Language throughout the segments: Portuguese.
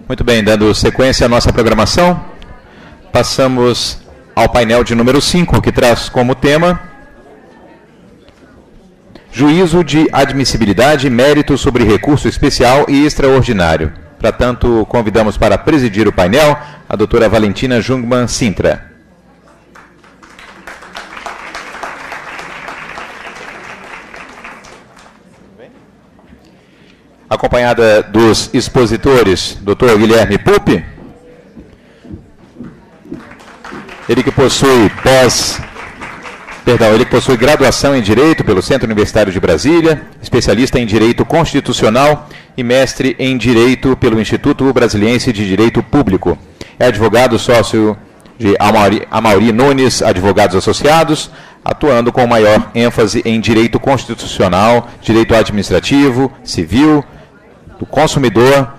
Muito bem, dando sequência à nossa programação, passamos ao painel de número 5, que traz como tema Juízo de admissibilidade e mérito sobre recurso especial e extraordinário. Para tanto, convidamos para presidir o painel a doutora Valentina Jungmann Sintra. Acompanhada dos expositores, Dr. Guilherme Pupi, ele que possui graduação em Direito pelo Centro Universitário de Brasília, especialista em Direito Constitucional e mestre em Direito pelo Instituto Brasiliense de Direito Público. É advogado sócio de Amaury Nunes Advogados Associados, atuando com maior ênfase em Direito Constitucional, Direito Administrativo, Civil, do Consumidor,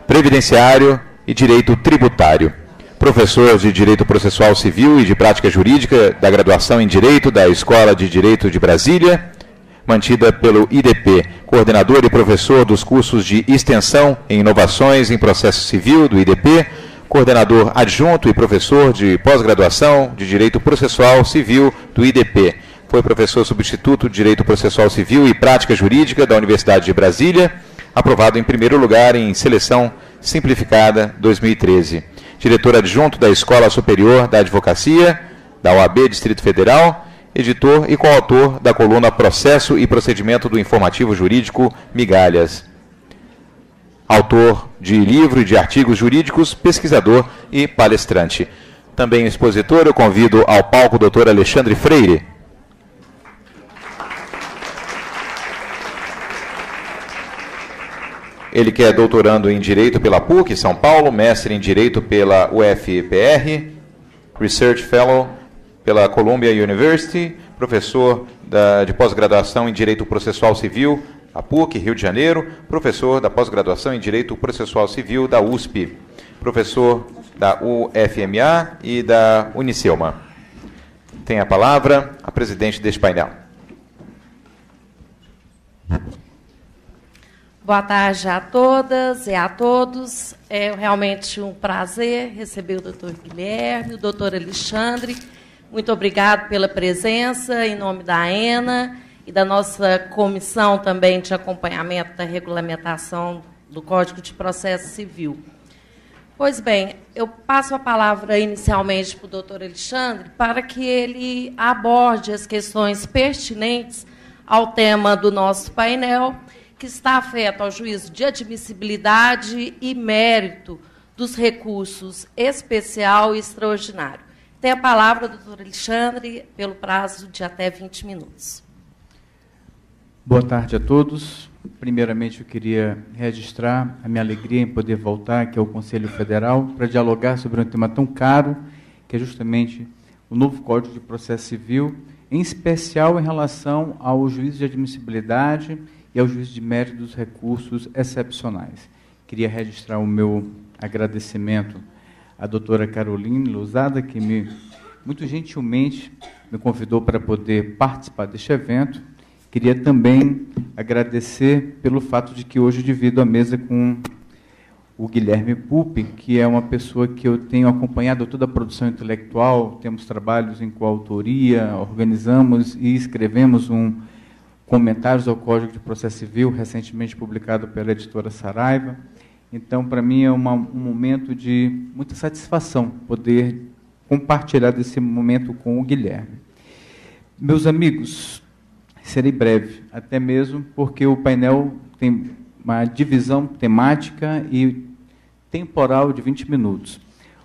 Previdenciário e Direito Tributário. Professor de Direito Processual Civil e de Prática Jurídica da graduação em Direito da Escola de Direito de Brasília, mantida pelo IDP. Coordenador e professor dos cursos de Extensão em Inovações em Processo Civil do IDP, coordenador adjunto e professor de pós-graduação de Direito Processual Civil do IDP. Foi professor substituto de Direito Processual Civil e Prática Jurídica da Universidade de Brasília, aprovado em primeiro lugar em Seleção Simplificada 2013. Diretor adjunto da Escola Superior da Advocacia, da OAB Distrito Federal, editor e coautor da coluna Processo e Procedimento do Informativo Jurídico Migalhas. Autor de livro e de artigos jurídicos, pesquisador e palestrante. Também expositor, eu convido ao palco o doutor Alexandre Freire. Ele que é doutorando em Direito pela PUC, São Paulo, mestre em Direito pela UFPR, Research Fellow pela Columbia University, professor de pós-graduação em Direito Processual Civil, a PUC, Rio de Janeiro, professor da pós-graduação em Direito Processual Civil da USP, professor da UFMA e da Unicelma. Tem a palavra a presidente deste painel. Boa tarde a todas e a todos. É realmente um prazer receber o doutor Guilherme, o doutor Alexandre. Muito obrigado pela presença, em nome da AENA e da nossa comissão também de acompanhamento da regulamentação do Código de Processo Civil. Pois bem, eu passo a palavra inicialmente para o doutor Alexandre para que ele aborde as questões pertinentes ao tema do nosso painel, que está afeto ao juízo de admissibilidade e mérito dos recursos especial e extraordinário. Tem a palavra, doutor Alexandre, pelo prazo de até 20 minutos. Boa tarde a todos. Primeiramente, eu queria registrar a minha alegria em poder voltar aqui ao Conselho Federal para dialogar sobre um tema tão caro, que é justamente o novo Código de Processo Civil, em especial em relação ao juízo de admissibilidade e ao juízo de mérito dos recursos excepcionais. Queria registrar o meu agradecimento à doutora Caroline Lousada, que muito gentilmente me convidou para poder participar deste evento. Queria também agradecer pelo fato de que hoje divido a mesa com o Guilherme Pupi, que é uma pessoa que eu tenho acompanhado toda a produção intelectual, temos trabalhos em coautoria, organizamos e escrevemos comentários ao Código de Processo Civil, recentemente publicado pela editora Saraiva. Então, para mim, é um momento de muita satisfação poder compartilhar desse momento com o Guilherme. Meus amigos, serei breve, até mesmo porque o painel tem uma divisão temática e temporal de 20 minutos.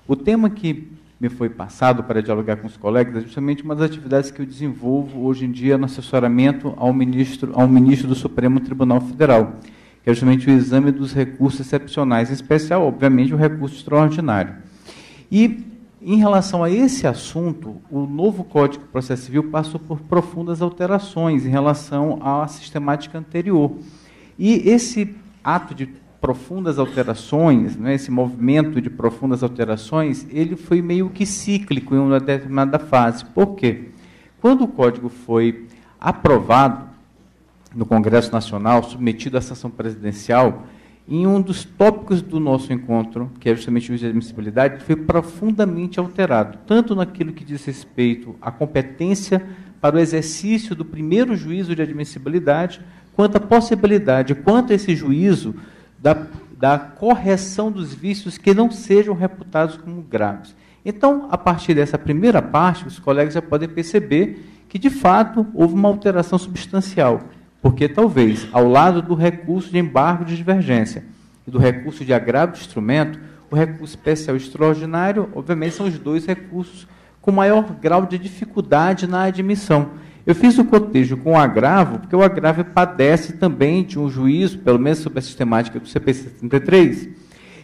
O tema que me foi passado para dialogar com os colegas é justamente uma das atividades que eu desenvolvo hoje em dia no assessoramento ao ministro do Supremo Tribunal Federal, que é justamente o exame dos recursos excepcionais, em especial, obviamente, o recurso extraordinário. E, em relação a esse assunto, o novo Código de Processo Civil passou por profundas alterações em relação à sistemática anterior. E esse ato de profundas alterações, né, esse movimento de profundas alterações, ele foi meio que cíclico em uma determinada fase. Por quê? Quando o Código foi aprovado no Congresso Nacional, submetido à sanção presidencial, em um dos tópicos do nosso encontro, que é justamente o juízo de admissibilidade, foi profundamente alterado, tanto naquilo que diz respeito à competência para o exercício do primeiro juízo de admissibilidade, quanto à possibilidade, quanto a esse juízo da correção dos vícios que não sejam reputados como graves. Então, a partir dessa primeira parte, os colegas já podem perceber que, de fato, houve uma alteração substancial, porque talvez, ao lado do recurso de embargo de divergência e do recurso de agravo de instrumento, o recurso especial extraordinário, obviamente, são os dois recursos com maior grau de dificuldade na admissão. Eu fiz o cotejo com o agravo, porque o agravo padece também de um juízo, pelo menos sobre a sistemática do CPC 73,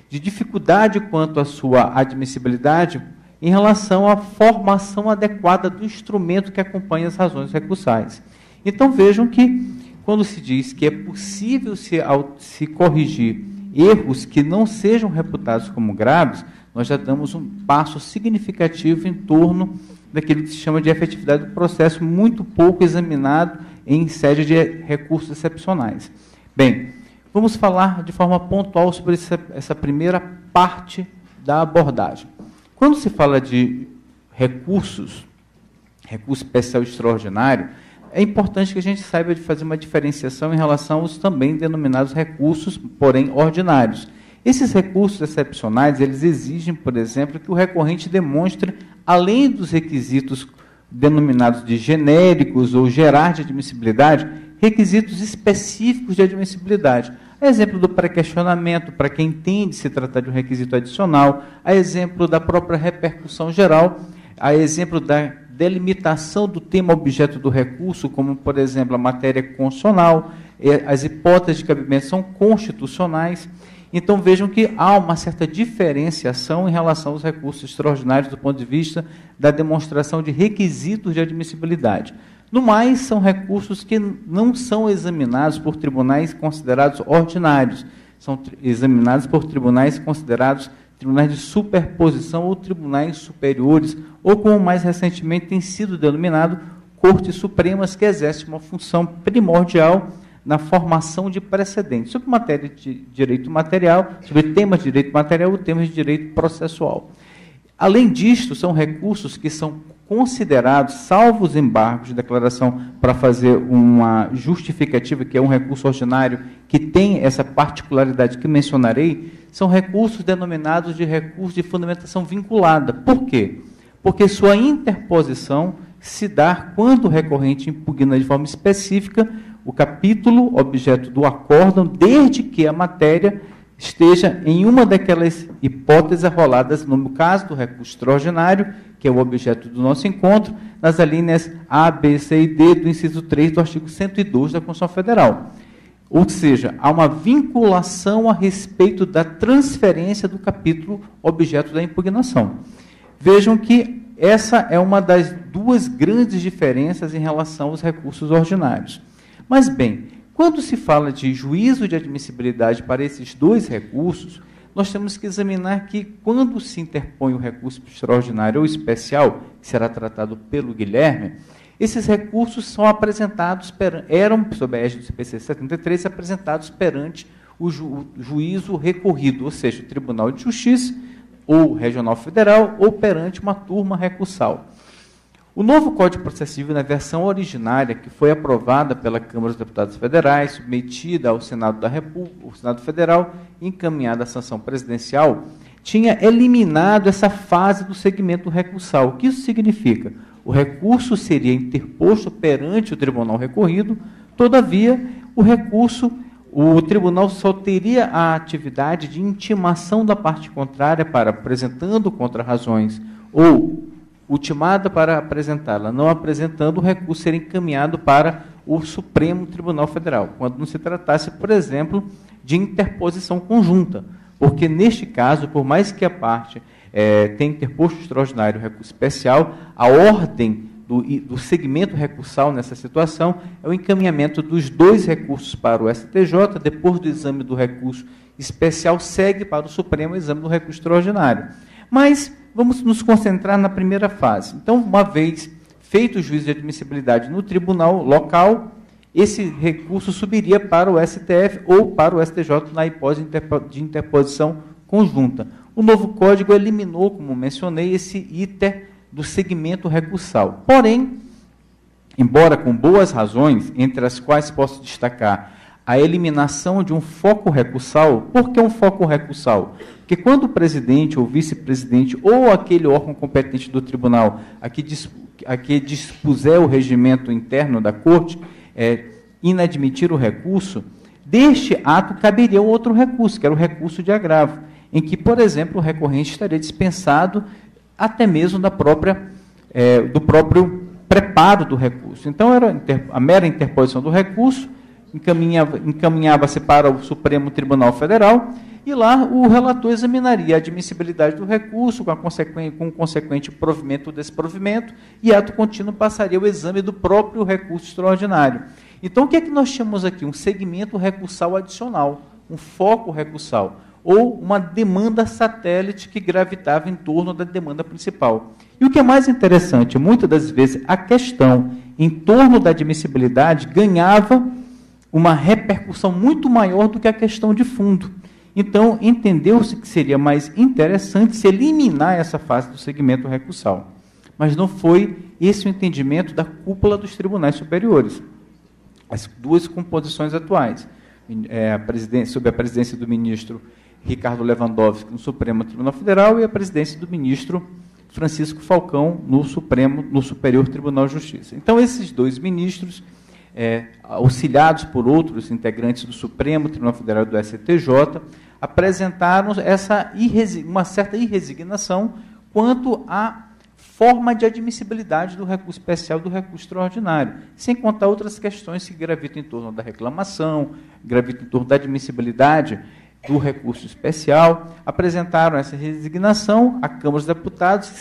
de dificuldade quanto à sua admissibilidade em relação à formação adequada do instrumento que acompanha as razões recursais. Então, vejam que, quando se diz que é possível se corrigir erros que não sejam reputados como graves, nós já damos um passo significativo em torno daquilo que se chama de efetividade do processo, muito pouco examinado em sede de recursos excepcionais. Bem, vamos falar de forma pontual sobre essa primeira parte da abordagem. Quando se fala de recurso especial extraordinário, é importante que a gente saiba de fazer uma diferenciação em relação aos também denominados recursos, porém ordinários. Esses recursos excepcionais, eles exigem, por exemplo, que o recorrente demonstre, além dos requisitos denominados de genéricos ou gerais de admissibilidade, requisitos específicos de admissibilidade. A exemplo do pré-questionamento, para quem entende se tratar de um requisito adicional, a exemplo da própria repercussão geral, a exemplo da delimitação do tema objeto do recurso, como, por exemplo, a matéria constitucional, as hipóteses de cabimento são constitucionais. Então, vejam que há uma certa diferenciação em relação aos recursos extraordinários do ponto de vista da demonstração de requisitos de admissibilidade. No mais, são recursos que não são examinados por tribunais considerados ordinários, são examinados por tribunais considerados tribunais de superposição ou tribunais superiores, ou como mais recentemente tem sido denominado, Cortes Supremas, que exercem uma função primordial na formação de precedentes, sobre matéria de direito material, sobre temas de direito material ou temas de direito processual. Além disto, são recursos que são considerados, salvo os embargos de declaração para fazer uma justificativa, que é um recurso ordinário, que tem essa particularidade que mencionarei, são recursos denominados de recurso de fundamentação vinculada. Por quê? Porque sua interposição se dá quando o recorrente impugna de forma específica o capítulo objeto do acórdão, desde que a matéria esteja em uma daquelas hipóteses arroladas, no caso do recurso extraordinário, que é o objeto do nosso encontro, nas alíneas A, B, C e D do inciso 3 do artigo 102 da Constituição Federal. Ou seja, há uma vinculação a respeito da transferência do capítulo objeto da impugnação. Vejam que essa é uma das duas grandes diferenças em relação aos recursos ordinários. Mas, bem, quando se fala de juízo de admissibilidade para esses dois recursos, nós temos que examinar que, quando se interpõe o recurso extraordinário ou especial, que será tratado pelo Guilherme, esses recursos são apresentados, eram, sob a égide do CPC 73, apresentados perante o juízo recorrido, ou seja, o Tribunal de Justiça, ou Regional Federal, ou perante uma turma recursal. O novo Código de Processo Civil, na versão originária, que foi aprovada pela Câmara dos Deputados Federais, submetida ao Senado da República, o Senado Federal, encaminhada à sanção presidencial, tinha eliminado essa fase do segmento recursal. O que isso significa? O recurso seria interposto perante o tribunal recorrido, todavia, o tribunal só teria a atividade de intimação da parte contrária para apresentando contra-razões ou ultimada para apresentá-la, não apresentando, o recurso seria encaminhado para o Supremo Tribunal Federal, quando não se tratasse, por exemplo, de interposição conjunta, porque, neste caso, por mais que a parte tenha interposto extraordinário o recurso especial, a ordem do segmento recursal nessa situação é o encaminhamento dos dois recursos para o STJ, depois do exame do recurso especial, segue para o Supremo o exame do recurso extraordinário. Mas vamos nos concentrar na primeira fase. Então, uma vez feito o juízo de admissibilidade no tribunal local, esse recurso subiria para o STF ou para o STJ na hipótese de interposição conjunta. O novo Código eliminou, como mencionei, esse iter do segmento recursal. Porém, embora com boas razões, entre as quais posso destacar a eliminação de um foco recursal. Por que um foco recursal? Porque quando o presidente ou vice-presidente ou aquele órgão competente do tribunal a que dispuser o regimento interno da corte inadmitir o recurso, deste ato caberia outro recurso, que era o recurso de agravo, em que, por exemplo, o recorrente estaria dispensado até mesmo do próprio preparo do recurso. Então, era a mera interposição do recurso, encaminhava-se para o Supremo Tribunal Federal, e lá o relator examinaria a admissibilidade do recurso, com o consequente provimento ou desprovimento, e ato contínuo passaria o exame do próprio recurso extraordinário. Então, o que é que nós chamamos aqui? Um segmento recursal adicional, um foco recursal, ou uma demanda satélite que gravitava em torno da demanda principal. E o que é mais interessante, muitas das vezes a questão em torno da admissibilidade ganhava uma repercussão muito maior do que a questão de fundo. Então, entendeu-se que seria mais interessante se eliminar essa fase do segmento recursal. Mas não foi esse o entendimento da cúpula dos tribunais superiores. As duas composições atuais, sob a presidência do ministro Ricardo Lewandowski no Supremo Tribunal Federal e a presidência do ministro Francisco Falcão no Superior Tribunal de Justiça. Então, esses dois ministros, auxiliados por outros integrantes do Supremo Tribunal Federal e do STJ, apresentaram uma certa irresignação quanto à forma de admissibilidade do recurso especial e do recurso extraordinário, sem contar outras questões que gravitam em torno da reclamação, gravitam em torno da admissibilidade do recurso especial. Apresentaram essa resignação à Câmara dos Deputados,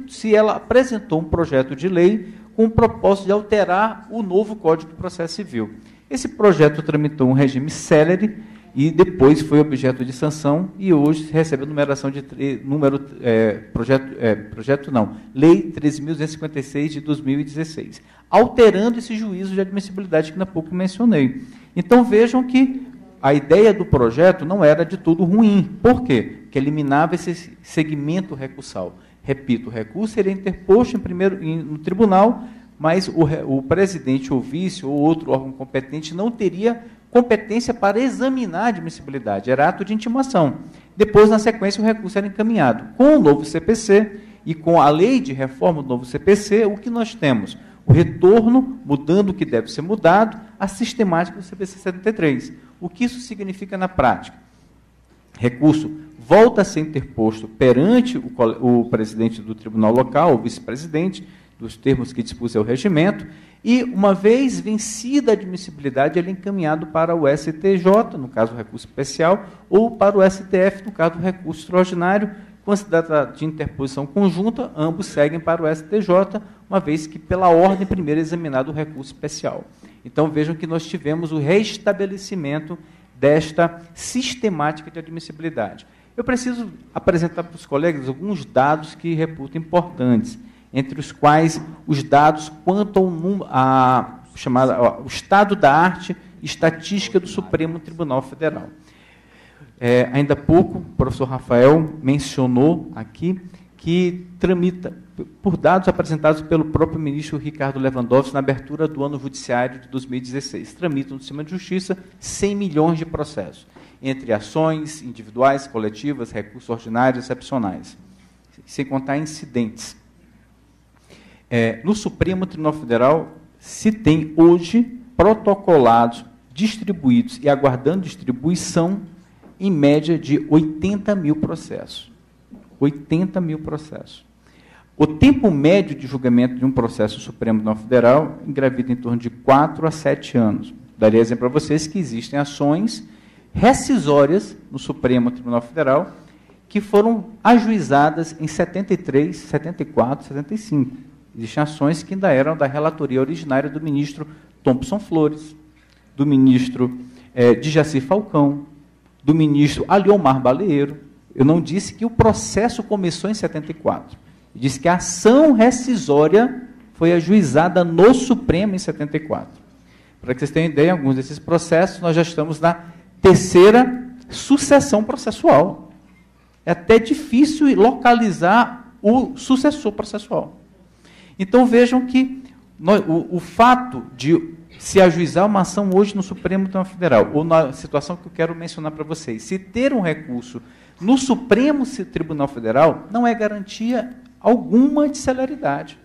se ela apresentou um projeto de lei com o propósito de alterar o novo Código de Processo Civil. Esse projeto tramitou um regime célere e depois foi objeto de sanção e hoje recebe a numeração de Lei 13.256 de 2016, alterando esse juízo de admissibilidade que há pouco mencionei. Então vejam que a ideia do projeto não era de todo ruim. Por quê? Porque eliminava esse segmento recursal. Repito, o recurso seria interposto no tribunal, mas o presidente ou vice ou outro órgão competente não teria competência para examinar a admissibilidade, era ato de intimação. Depois, na sequência, o recurso era encaminhado. Com o novo CPC e com a lei de reforma do novo CPC, o que nós temos? O retorno, mudando o que deve ser mudado, a sistemática do CPC 73. O que isso significa na prática? Recurso volta a ser interposto perante o presidente do tribunal local, o vice-presidente, dos termos que dispuser o regimento, e, uma vez vencida a admissibilidade, ele é encaminhado para o STJ, no caso, o recurso especial, ou para o STF, no caso, o recurso extraordinário. Quando se trata de interposição conjunta, ambos seguem para o STJ, uma vez que, pela ordem, primeiro é examinado o recurso especial. Então, vejam que nós tivemos o restabelecimento desta sistemática de admissibilidade. Eu preciso apresentar para os colegas alguns dados que reputo importantes, entre os quais os dados quanto ao estado da arte estatística do Supremo Tribunal Federal. Ainda há pouco, o professor Rafael mencionou aqui que tramita, por dados apresentados pelo próprio ministro Ricardo Lewandowski na abertura do ano judiciário de 2016, tramitam no sistema de justiça 100 milhões de processos, entre ações individuais, coletivas, recursos ordinários e excepcionais, sem contar incidentes. No Supremo Tribunal Federal se tem hoje protocolados, distribuídos e aguardando distribuição, em média de 80 mil processos. 80 mil processos. O tempo médio de julgamento de um processo Supremo Tribunal Federal engravida em torno de 4 a 7 anos. Daria exemplo para vocês que existem ações rescisórias no Supremo Tribunal Federal que foram ajuizadas em 73, 74, 75. Existem ações que ainda eram da relatoria originária do ministro Thompson Flores, do ministro Djaci Falcão, do ministro Aliomar Baleiro. Eu não disse que o processo começou em 74. Eu disse que a ação rescisória foi ajuizada no Supremo em 74. Para que vocês tenham ideia, em alguns desses processos, nós já estamos na terceira sucessão processual. É até difícil localizar o sucessor processual. Então, vejam que o fato de se ajuizar uma ação hoje no Supremo Tribunal Federal, ou na situação que eu quero mencionar para vocês, se ter um recurso no Supremo Tribunal Federal, não é garantia alguma de celeridade.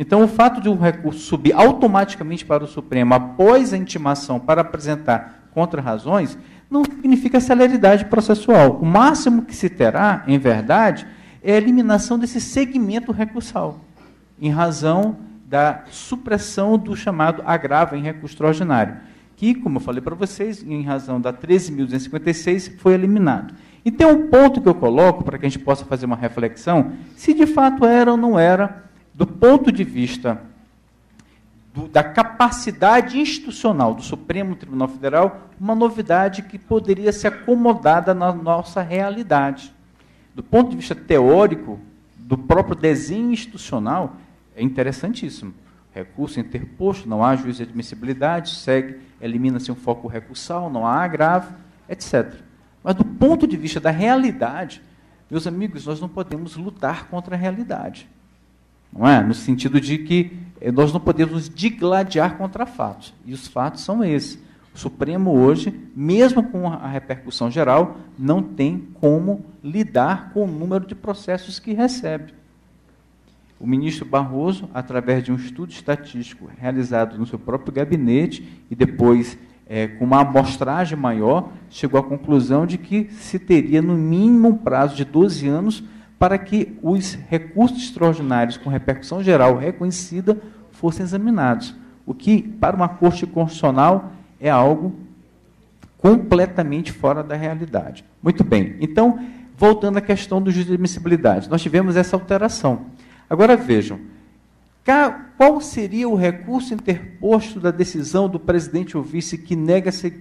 Então, o fato de um recurso subir automaticamente para o Supremo após a intimação para apresentar contra-razões, não significa celeridade processual. O máximo que se terá, em verdade, é a eliminação desse segmento recursal, em razão da supressão do chamado agravo em recurso extraordinário, que, como eu falei para vocês, em razão da 13.256, foi eliminado. E tem um ponto que eu coloco, para que a gente possa fazer uma reflexão, se de fato era ou não era, do ponto de vista da capacidade institucional do Supremo Tribunal Federal, uma novidade que poderia ser acomodada na nossa realidade. Do ponto de vista teórico, do próprio desenho institucional, é interessantíssimo. Recurso interposto, não há juízo de admissibilidade, elimina-se um foco recursal, não há agravo, etc. Mas do ponto de vista da realidade, meus amigos, nós não podemos lutar contra a realidade. Não é? No sentido de que nós não podemos digladiar contra fatos. E os fatos são esses. O Supremo hoje, mesmo com a repercussão geral, não tem como lidar com o número de processos que recebe. O ministro Barroso, através de um estudo estatístico realizado no seu próprio gabinete e depois com uma amostragem maior, chegou à conclusão de que se teria no mínimo um prazo de 12 anos para que os recursos extraordinários com repercussão geral reconhecida fossem examinados, o que, para uma Corte Constitucional, é algo completamente fora da realidade. Muito bem, então, voltando à questão do juízo de admissibilidade, nós tivemos essa alteração. Agora vejam, qual seria o recurso interposto da decisão do presidente ou vice que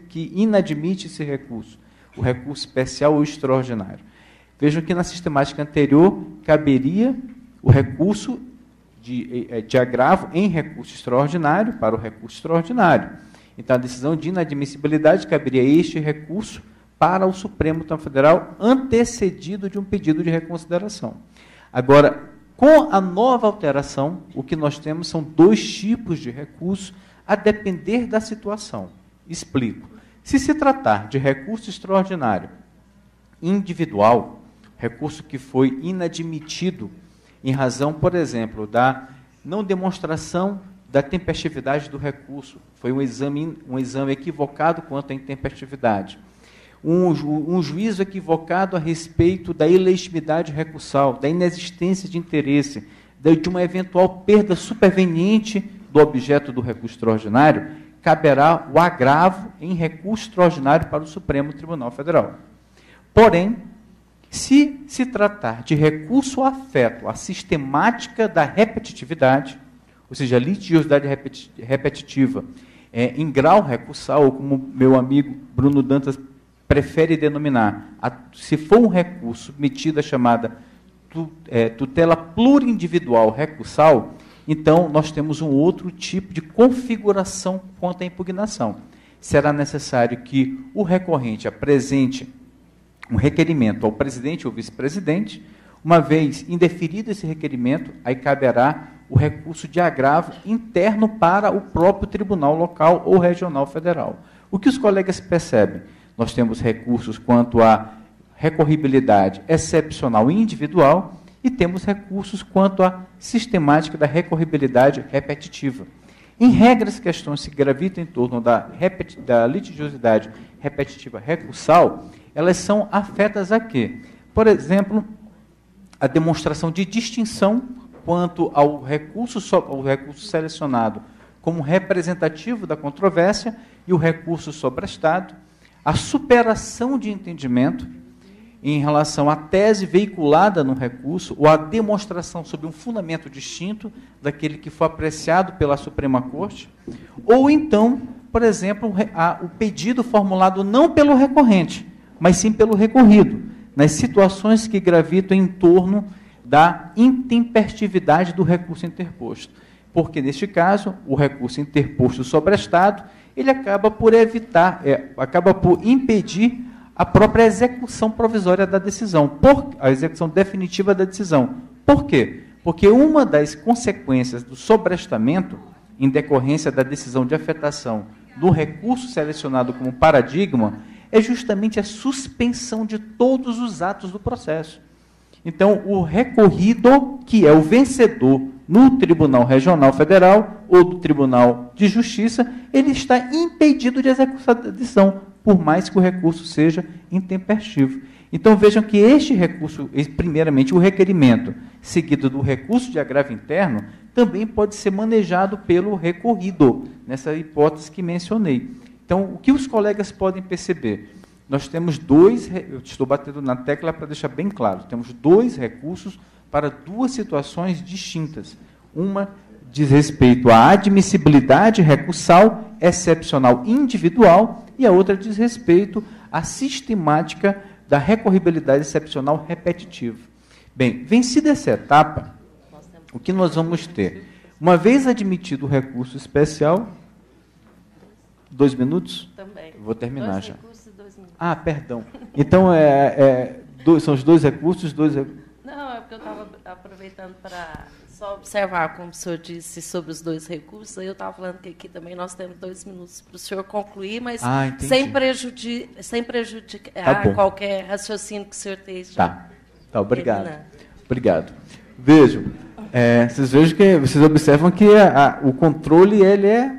que inadmite esse recurso? O recurso especial ou extraordinário. Vejam que na sistemática anterior caberia o recurso de agravo em recurso extraordinário para o recurso extraordinário. Então, a decisão de inadmissibilidade caberia este recurso para o Supremo Tribunal Federal, antecedido de um pedido de reconsideração. Agora, com a nova alteração, o que nós temos são dois tipos de recurso, a depender da situação. Explico. Se se tratar de recurso extraordinário individual, recurso que foi inadmitido em razão, por exemplo, da não demonstração da tempestividade do recurso, foi um exame equivocado quanto à intempestividade, um juízo equivocado a respeito da ilegitimidade recursal, da inexistência de interesse, de uma eventual perda superveniente do objeto do recurso extraordinário, caberá o agravo em recurso extraordinário para o Supremo Tribunal Federal. Porém, se se tratar de recurso afeto à sistemática da repetitividade, ou seja, a litigiosidade repetitiva em grau recursal, ou como meu amigo Bruno Dantas prefere denominar, se for um recurso submetido à chamada tutela plurindividual recursal, então nós temos um outro tipo de configuração quanto à impugnação. Será necessário que o recorrente apresente um requerimento ao presidente ou vice-presidente. Uma vez indeferido esse requerimento, aí caberá o recurso de agravo interno para o próprio tribunal local ou regional federal. O que os colegas percebem? Nós temos recursos quanto à recorribilidade excepcional e individual e temos recursos quanto à sistemática da recorribilidade repetitiva. Em regra, as questões se gravitam em torno da litigiosidade repetitiva recursal, elas são afetas a quê? Por exemplo, a demonstração de distinção quanto ao recurso selecionado como representativo da controvérsia e o recurso sobrestado, a superação de entendimento em relação à tese veiculada no recurso ou a demonstração sob um fundamento distinto daquele que foi apreciado pela Suprema Corte, ou então, por exemplo, o pedido formulado não pelo recorrente, mas sim pelo recorrido, nas situações que gravitam em torno da intempestividade do recurso interposto. porque, neste caso, o recurso interposto sobrestado, ele acaba por evitar, acaba por impedir a própria execução provisória da decisão, a execução definitiva da decisão. Por quê? Porque uma das consequências do sobrestamento, em decorrência da decisão de afetação do recurso selecionado como paradigma, é justamente a suspensão de todos os atos do processo. Então, o recorrido, que é o vencedor no Tribunal Regional Federal ou do Tribunal de Justiça, ele está impedido de executar a decisão, por mais que o recurso seja intempestivo. Então, vejam que este recurso, primeiramente, o requerimento, seguido do recurso de agravo interno, também pode ser manejado pelo recorrido, nessa hipótese que mencionei. Então, o que os colegas podem perceber? Nós temos dois, eu estou batendo na tecla para deixar bem claro, temos dois recursos para duas situações distintas. Uma diz respeito à admissibilidade recursal excepcional individual e a outra diz respeito à sistemática da recorribilidade excepcional repetitiva. Bem, vencida essa etapa, o que nós vamos ter? Uma vez admitido o recurso especial, 2 minutos? Também. Vou terminar 2 já. recursos e 2 minutos. Ah, perdão. Então, são os 2 recursos, Não, é porque eu estava aproveitando para só observar, como o senhor disse, sobre os 2 recursos. Aí eu estava falando que aqui também nós temos 2 minutos para o senhor concluir, mas sem prejudicar qualquer raciocínio que o senhor esteja. Tá, obrigado. Obrigado. Vejam, vocês observam que o controle ele é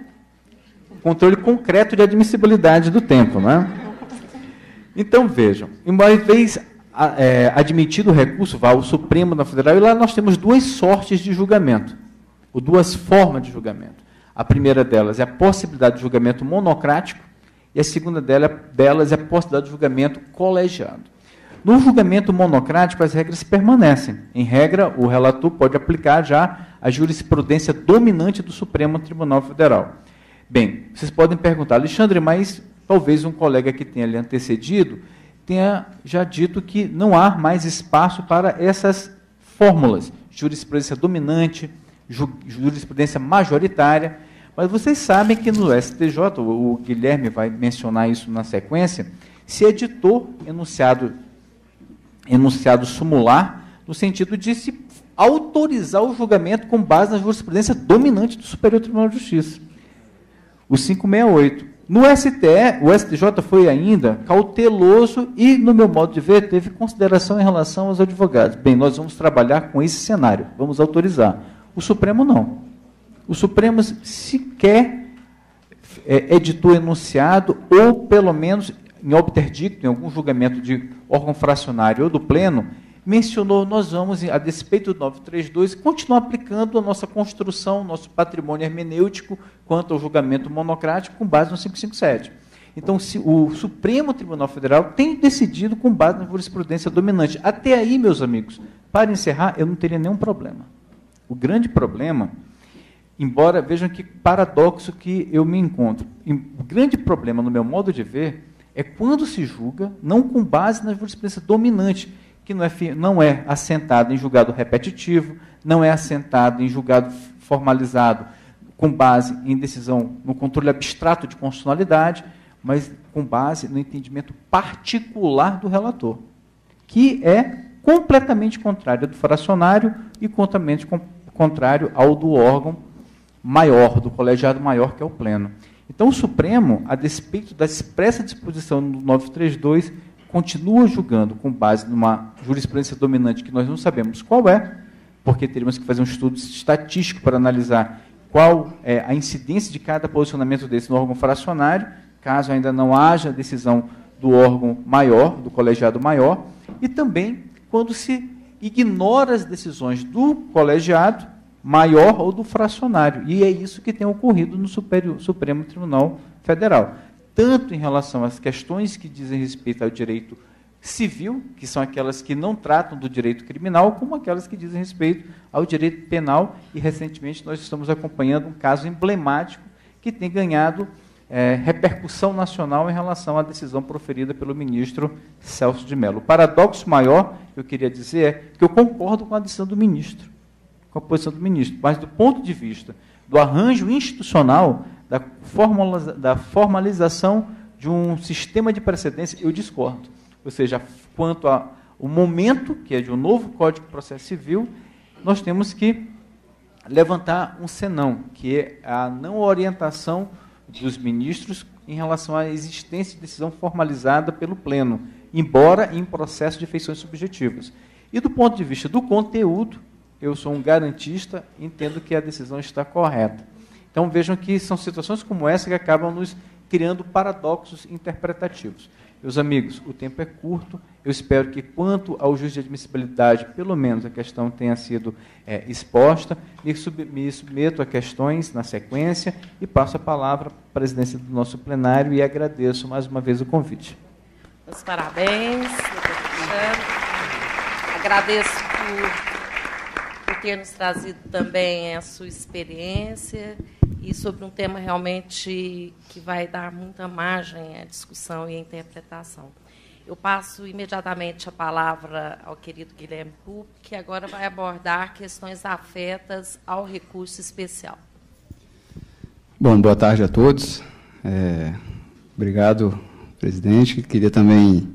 controle concreto de admissibilidade do tempo, né? Então, vejam, uma vez admitido o recurso, vai ao Supremo da Federal, e lá nós temos 2 sortes de julgamento, ou 2 formas de julgamento. A primeira delas é a possibilidade de julgamento monocrático, e a segunda delas é a possibilidade de julgamento colegiado. No julgamento monocrático, as regras permanecem. Em regra, o relator pode aplicar já a jurisprudência dominante do Supremo Tribunal Federal. Bem, vocês podem perguntar, Alexandre, mas talvez um colega que tenha lhe antecedido tenha já dito que não há mais espaço para essas fórmulas, jurisprudência dominante, jurisprudência majoritária, mas vocês sabem que no STJ, o Guilherme vai mencionar isso na sequência, se editou enunciado sumular, no sentido de se autorizar o julgamento com base na jurisprudência dominante do Superior Tribunal de Justiça. O 568. No STE, o STJ foi ainda cauteloso e, no meu modo de ver, teve consideração em relação aos advogados. Bem, nós vamos trabalhar com esse cenário, vamos autorizar. O Supremo não. O Supremo sequer editou enunciado, ou pelo menos em obter dicto, em algum julgamento de órgão fracionário ou do Pleno, mencionou, nós vamos, a despeito do 932, continuar aplicando a nossa construção, nosso patrimônio hermenêutico quanto ao julgamento monocrático com base no 557. Então, o Supremo Tribunal Federal tem decidido com base na jurisprudência dominante. Até aí, meus amigos, para encerrar, eu não teria nenhum problema. O grande problema, embora, vejam que paradoxo que eu me encontro, o grande problema, no meu modo de ver, é quando se julga, não com base na jurisprudência dominante, que não é assentado em julgado repetitivo, não é assentado em julgado formalizado com base em decisão no controle abstrato de constitucionalidade, mas com base no entendimento particular do relator, que é completamente contrário do fracionário e completamente contrário ao do órgão maior, do colegiado maior, que é o Pleno. Então, o Supremo, a despeito da expressa disposição do 932, continua julgando com base numa jurisprudência dominante que nós não sabemos qual é, porque teríamos que fazer um estudo estatístico para analisar qual é a incidência de cada posicionamento desse no órgão fracionário, caso ainda não haja decisão do órgão maior, do colegiado maior, e também quando se ignora as decisões do colegiado maior ou do fracionário. E é isso que tem ocorrido no Supremo Tribunal Federal. Tanto em relação às questões que dizem respeito ao direito civil, que são aquelas que não tratam do direito criminal, como aquelas que dizem respeito ao direito penal. E, recentemente, nós estamos acompanhando um caso emblemático que tem ganhado repercussão nacional em relação à decisão proferida pelo ministro Celso de Mello. O paradoxo maior que eu queria dizer é que eu concordo com a decisão do ministro. com a posição do ministro, mas do ponto de vista do arranjo institucional, da formalização de um sistema de precedência, eu discordo. Ou seja, quanto ao momento, que é de um novo Código de Processo Civil, nós temos que levantar um senão, que é a não orientação dos ministros em relação à existência de decisão formalizada pelo Pleno, embora em processo de feições subjetivas. E do ponto de vista do conteúdo, eu sou um garantista e entendo que a decisão está correta. Então, vejam que são situações como essa que acabam nos criando paradoxos interpretativos. Meus amigos, o tempo é curto, eu espero que, quanto ao juízo de admissibilidade, pelo menos a questão tenha sido exposta, me submeto a questões na sequência e passo a palavra à presidência do nosso plenário e agradeço mais uma vez o convite. Meus parabéns, doutor Alexandre. Agradeço por ter nos trazido também a sua experiência e sobre um tema realmente que vai dar muita margem à discussão e à interpretação. Eu passo imediatamente a palavra ao querido Guilherme Pup, que agora vai abordar questões afetas ao recurso especial. Bom, boa tarde a todos. Obrigado, presidente. Queria também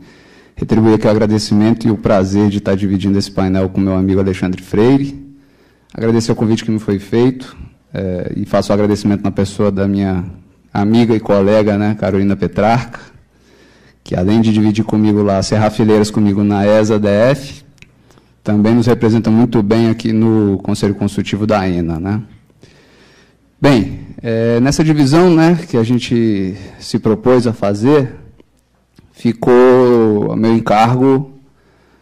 retribuir aqui o agradecimento e o prazer de estar dividindo esse painel com meu amigo Alexandre Freire. Agradecer o convite que me foi feito. E faço o agradecimento na pessoa da minha amiga e colega, né, Carolina Petrarca, que além de dividir comigo lá, serrar fileiras comigo na ESA-DF, também nos representa muito bem aqui no Conselho Consultivo da ENA, né. Bem, nessa divisão, né, que a gente se propôs a fazer, ficou a meu encargo,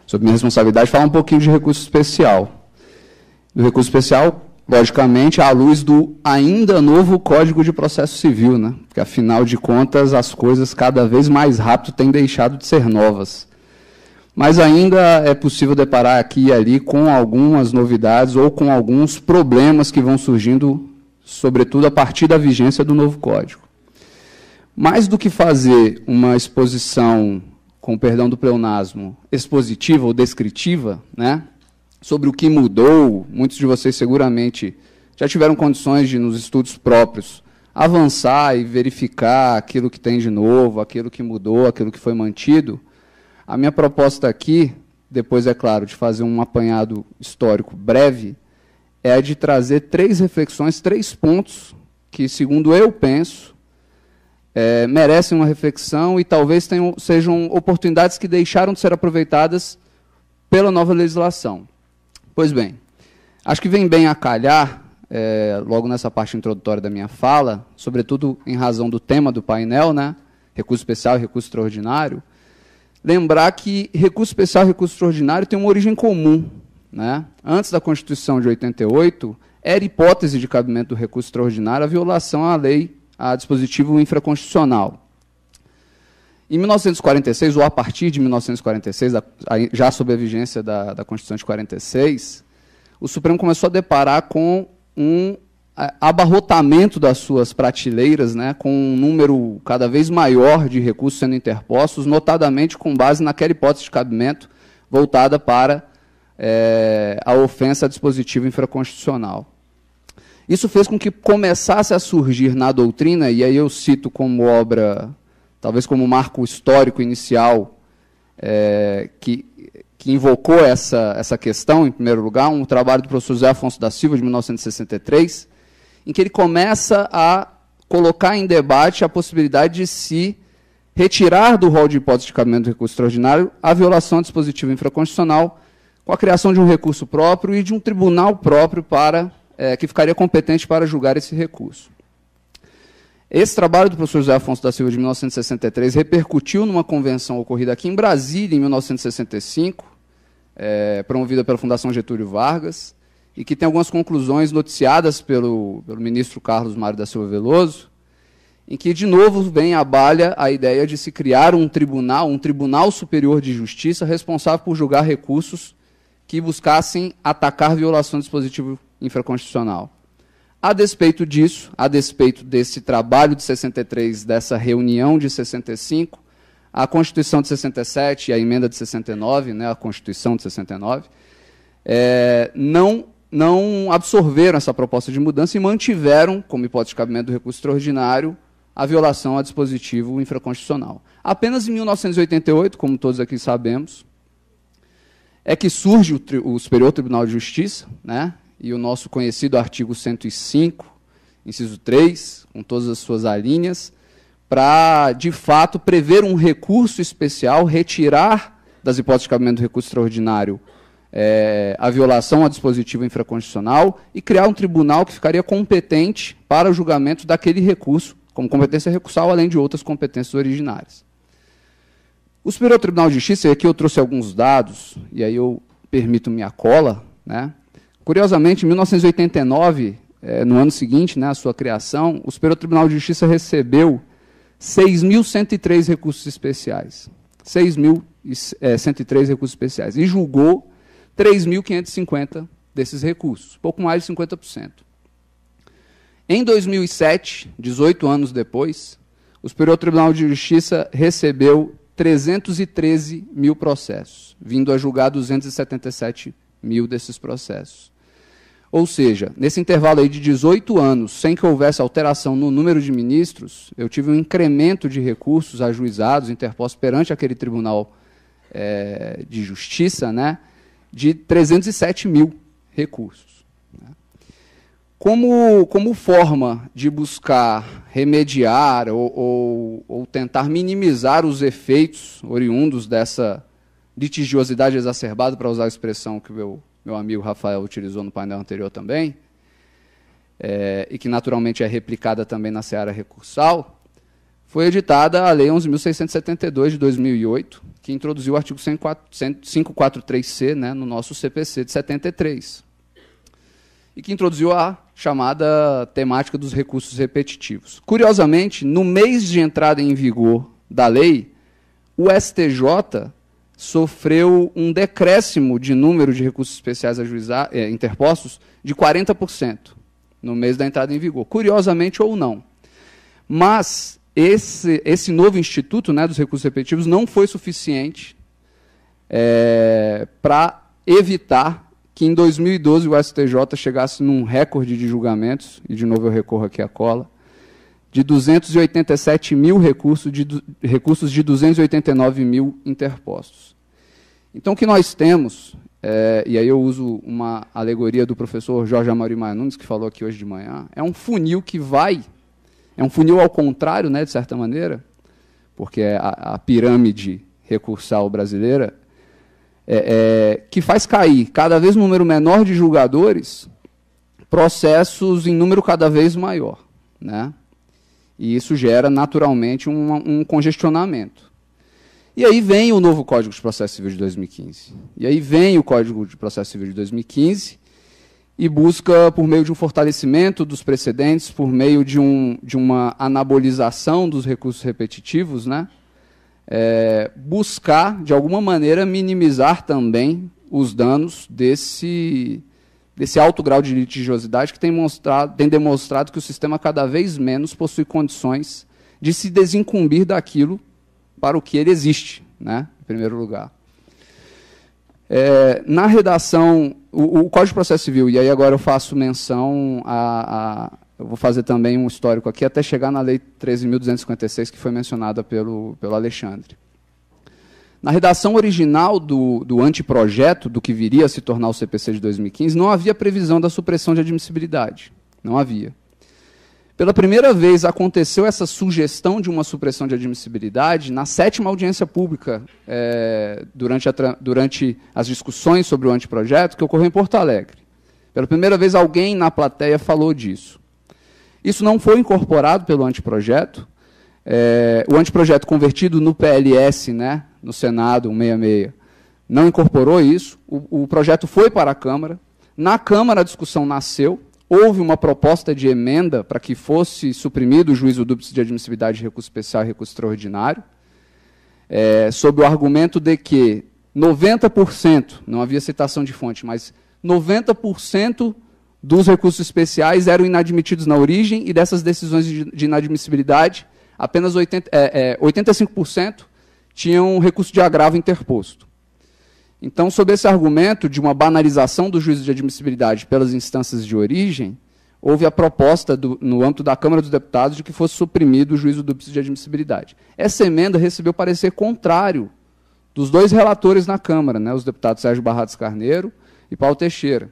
sob minha responsabilidade, falar um pouquinho de recurso especial. Do recurso especial, logicamente, à luz do ainda novo Código de Processo Civil, né? Porque, afinal de contas, as coisas cada vez mais rápido têm deixado de ser novas. Mas ainda é possível deparar aqui e ali com algumas novidades ou com alguns problemas que vão surgindo, sobretudo a partir da vigência do novo Código. Mais do que fazer uma exposição, com perdão do pleonasmo, expositiva ou descritiva, né? Sobre o que mudou, muitos de vocês seguramente já tiveram condições de, nos estudos próprios, avançar e verificar aquilo que tem de novo, aquilo que mudou, aquilo que foi mantido. A minha proposta aqui, depois, é claro, de fazer um apanhado histórico breve, é a de trazer 3 reflexões, 3 pontos que, segundo eu penso, merecem uma reflexão e talvez sejam oportunidades que deixaram de ser aproveitadas pela nova legislação. Pois bem, acho que vem bem a calhar, logo nessa parte introdutória da minha fala, sobretudo em razão do tema do painel, né, recurso especial e recurso extraordinário, lembrar que recurso especial e recurso extraordinário têm uma origem comum, né? Antes da Constituição de 88, era hipótese de cabimento do recurso extraordinário a violação à lei, a dispositivo infraconstitucional. Em 1946, ou a partir de 1946, já sob a vigência da Constituição de 46, o Supremo começou a deparar com um abarrotamento das suas prateleiras, né, com um número cada vez maior de recursos sendo interpostos, notadamente com base naquela hipótese de cabimento voltada para a ofensa a dispositivo infraconstitucional. Isso fez com que começasse a surgir na doutrina, e aí eu cito como obra, talvez como marco histórico inicial, que invocou essa questão, em primeiro lugar, um trabalho do professor José Afonso da Silva, de 1963, em que ele começa a colocar em debate a possibilidade de se retirar do rol de hipótese de cabimento do recurso extraordinário a violação do dispositivo infraconstitucional, com a criação de um recurso próprio e de um tribunal próprio que ficaria competente para julgar esse recurso. Esse trabalho do professor José Afonso da Silva, de 1963, repercutiu numa convenção ocorrida aqui em Brasília, em 1965, promovida pela Fundação Getúlio Vargas, e que tem algumas conclusões noticiadas pelo ministro Carlos Mário da Silva Veloso, em que, de novo, vem à baila a ideia de se criar um Tribunal Superior de Justiça, responsável por julgar recursos que buscassem atacar violação do dispositivo infraconstitucional. A despeito disso, a despeito desse trabalho de 63, dessa reunião de 65, a Constituição de 67 e a emenda de 69, né, a Constituição de 69, não não absorveram essa proposta de mudança e mantiveram, como hipótese de cabimento do recurso extraordinário, a violação a dispositivo infraconstitucional. Apenas em 1988, como todos aqui sabemos, é que surge o Superior Tribunal de Justiça, né, e o nosso conhecido artigo 105, inciso 3, com todas as suas alíneas, para, de fato, prever um recurso especial, retirar das hipóteses de cabimento do recurso extraordinário a violação a dispositivo infraconstitucional e criar um tribunal que ficaria competente para o julgamento daquele recurso, como competência recursal, além de outras competências originárias. O Superior Tribunal de Justiça, e aqui eu trouxe alguns dados, e aí eu permito minha cola, né? Curiosamente, em 1989, no ano seguinte, né, a sua criação, o Superior Tribunal de Justiça recebeu 6.103 recursos especiais. 6.103 recursos especiais. E julgou 3.550 desses recursos, pouco mais de 50%. Em 2007, 18 anos depois, o Superior Tribunal de Justiça recebeu 313 mil processos, vindo a julgar 277 mil desses processos. Ou seja, nesse intervalo aí de 18 anos, sem que houvesse alteração no número de ministros, eu tive um incremento de recursos ajuizados, interpostos perante aquele Tribunal de Justiça, né, de 307 mil recursos. Como forma de buscar remediar ou tentar minimizar os efeitos oriundos dessa litigiosidade exacerbada, para usar a expressão que o meu amigo Rafael utilizou no painel anterior também, e que naturalmente é replicada também na seara recursal, foi editada a Lei 11.672 de 2008, que introduziu o artigo 543C, né, no nosso CPC de 73, e que introduziu a chamada temática dos recursos repetitivos. Curiosamente, no mês de entrada em vigor da lei, o STJ sofreu um decréscimo de número de recursos especiais interpostos de 40% no mês da entrada em vigor, curiosamente ou não. Mas esse novo instituto, né, dos recursos repetitivos não foi suficiente para evitar que em 2012 o STJ chegasse num recorde de julgamentos, e de novo eu recorro aqui à cola, de 287 mil recursos de 289 mil interpostos. Então, o que nós temos, e aí eu uso uma alegoria do professor Jorge Amaury Maia Nunes, que falou aqui hoje de manhã, é um funil que é um funil ao contrário, né, de certa maneira, porque a pirâmide recursal brasileira, que faz cair cada vez um número menor de julgadores, processos em número cada vez maior, né? E isso gera, naturalmente, um congestionamento. E aí vem o novo Código de Processo Civil de 2015. E aí vem o Código de Processo Civil de 2015 e busca, por meio de um fortalecimento dos precedentes, por meio de uma anabolização dos recursos repetitivos, né, buscar, de alguma maneira, minimizar também os danos desse alto grau de litigiosidade que tem demonstrado que o sistema cada vez menos possui condições de se desincumbir daquilo para o que ele existe, né, em primeiro lugar. Na redação, o Código de Processo Civil, e aí agora eu faço menção eu vou fazer também um histórico aqui, até chegar na Lei 13.256, que foi mencionada pelo Alexandre. Na redação original do anteprojeto, do que viria a se tornar o CPC de 2015, não havia previsão da supressão de admissibilidade. Não havia. Pela primeira vez aconteceu essa sugestão de uma supressão de admissibilidade na 7ª audiência pública, durante as discussões sobre o anteprojeto, que ocorreu em Porto Alegre. Pela primeira vez alguém na plateia falou disso. Isso não foi incorporado pelo anteprojeto. O anteprojeto convertido no PLS, né, no Senado, 166, não incorporou isso. O projeto foi para a Câmara. Na Câmara a discussão nasceu. Houve uma proposta de emenda para que fosse suprimido o juízo dúbito de admissibilidade de recurso especial e recurso extraordinário, sob o argumento de que 90%, não havia citação de fonte, mas 90% dos recursos especiais eram inadmitidos na origem, e dessas decisões de inadmissibilidade, apenas 85% tinham recurso de agravo interposto. Então, sob esse argumento de uma banalização do juízo de admissibilidade pelas instâncias de origem, houve a proposta, no âmbito da Câmara dos Deputados, de que fosse suprimido o juízo dúbio de admissibilidade. Essa emenda recebeu parecer contrário dos dois relatores na Câmara, né, os deputados Sérgio Barrados Carneiro e Paulo Teixeira.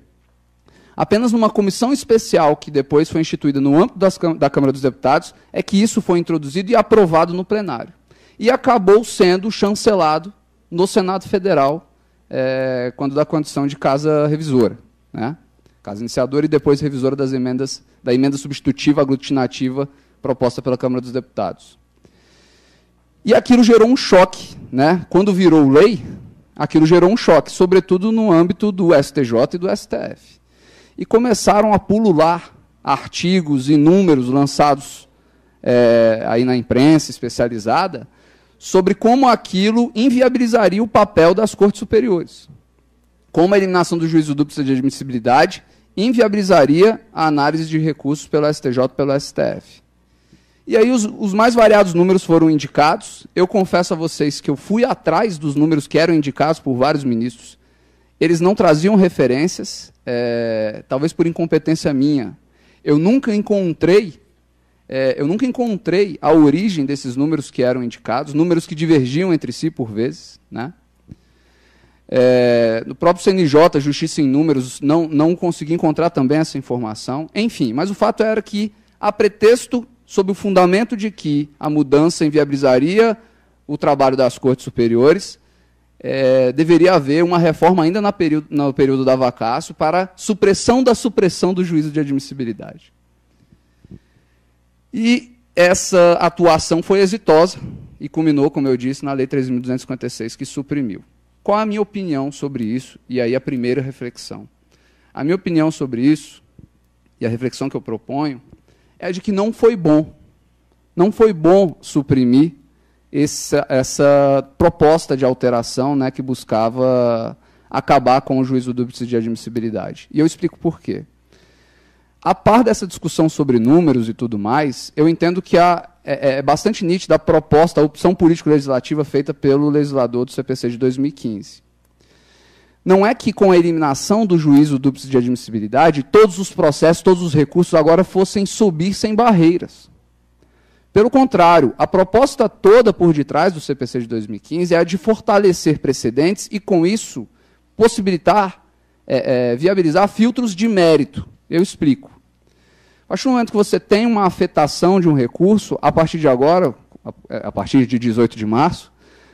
Apenas numa comissão especial, que depois foi instituída no âmbito da Câmara dos Deputados, é que isso foi introduzido e aprovado no plenário. E acabou sendo chancelado no Senado Federal, quando da condição de casa revisora, né? Casa iniciadora e depois revisora da emenda substitutiva aglutinativa proposta pela Câmara dos Deputados. E aquilo gerou um choque, né? Quando virou lei, aquilo gerou um choque, sobretudo no âmbito do STJ e do STF. E começaram a pulular artigos e números lançados aí na imprensa especializada, sobre como aquilo inviabilizaria o papel das Cortes Superiores. Como a eliminação do juízo dúbio de admissibilidade inviabilizaria a análise de recursos pelo STJ e pelo STF. E aí os mais variados números foram indicados. Eu confesso a vocês que eu fui atrás dos números que eram indicados por vários ministros. Eles não traziam referências, talvez por incompetência minha. Eu nunca encontrei a origem desses números que eram indicados, números que divergiam entre si por vezes, né? No próprio CNJ, Justiça em Números, não consegui encontrar também essa informação. Enfim, mas o fato era que, a pretexto, sob o fundamento de que a mudança inviabilizaria o trabalho das Cortes Superiores, deveria haver uma reforma ainda no período da vacácio para supressão da supressão do juízo de admissibilidade. E essa atuação foi exitosa e culminou, como eu disse, na Lei 3.256, que suprimiu. Qual a minha opinião sobre isso? E aí a primeira reflexão. A minha opinião sobre isso, e a reflexão que eu proponho, é de que não foi bom. Não foi bom suprimir essa proposta de alteração, né, que buscava acabar com o juízo dúbio de admissibilidade. E eu explico por quê. A par dessa discussão sobre números e tudo mais, eu entendo que é bastante nítida a proposta, a opção político-legislativa feita pelo legislador do CPC de 2015. Não é que com a eliminação do juízo dúbio de admissibilidade, todos os processos, todos os recursos agora fossem subir sem barreiras. Pelo contrário, a proposta toda por detrás do CPC de 2015 é a de fortalecer precedentes e, com isso, possibilitar, viabilizar filtros de mérito. Eu explico. A partir do momento que você tem uma afetação de um recurso, a partir de agora, a partir de 18 de março,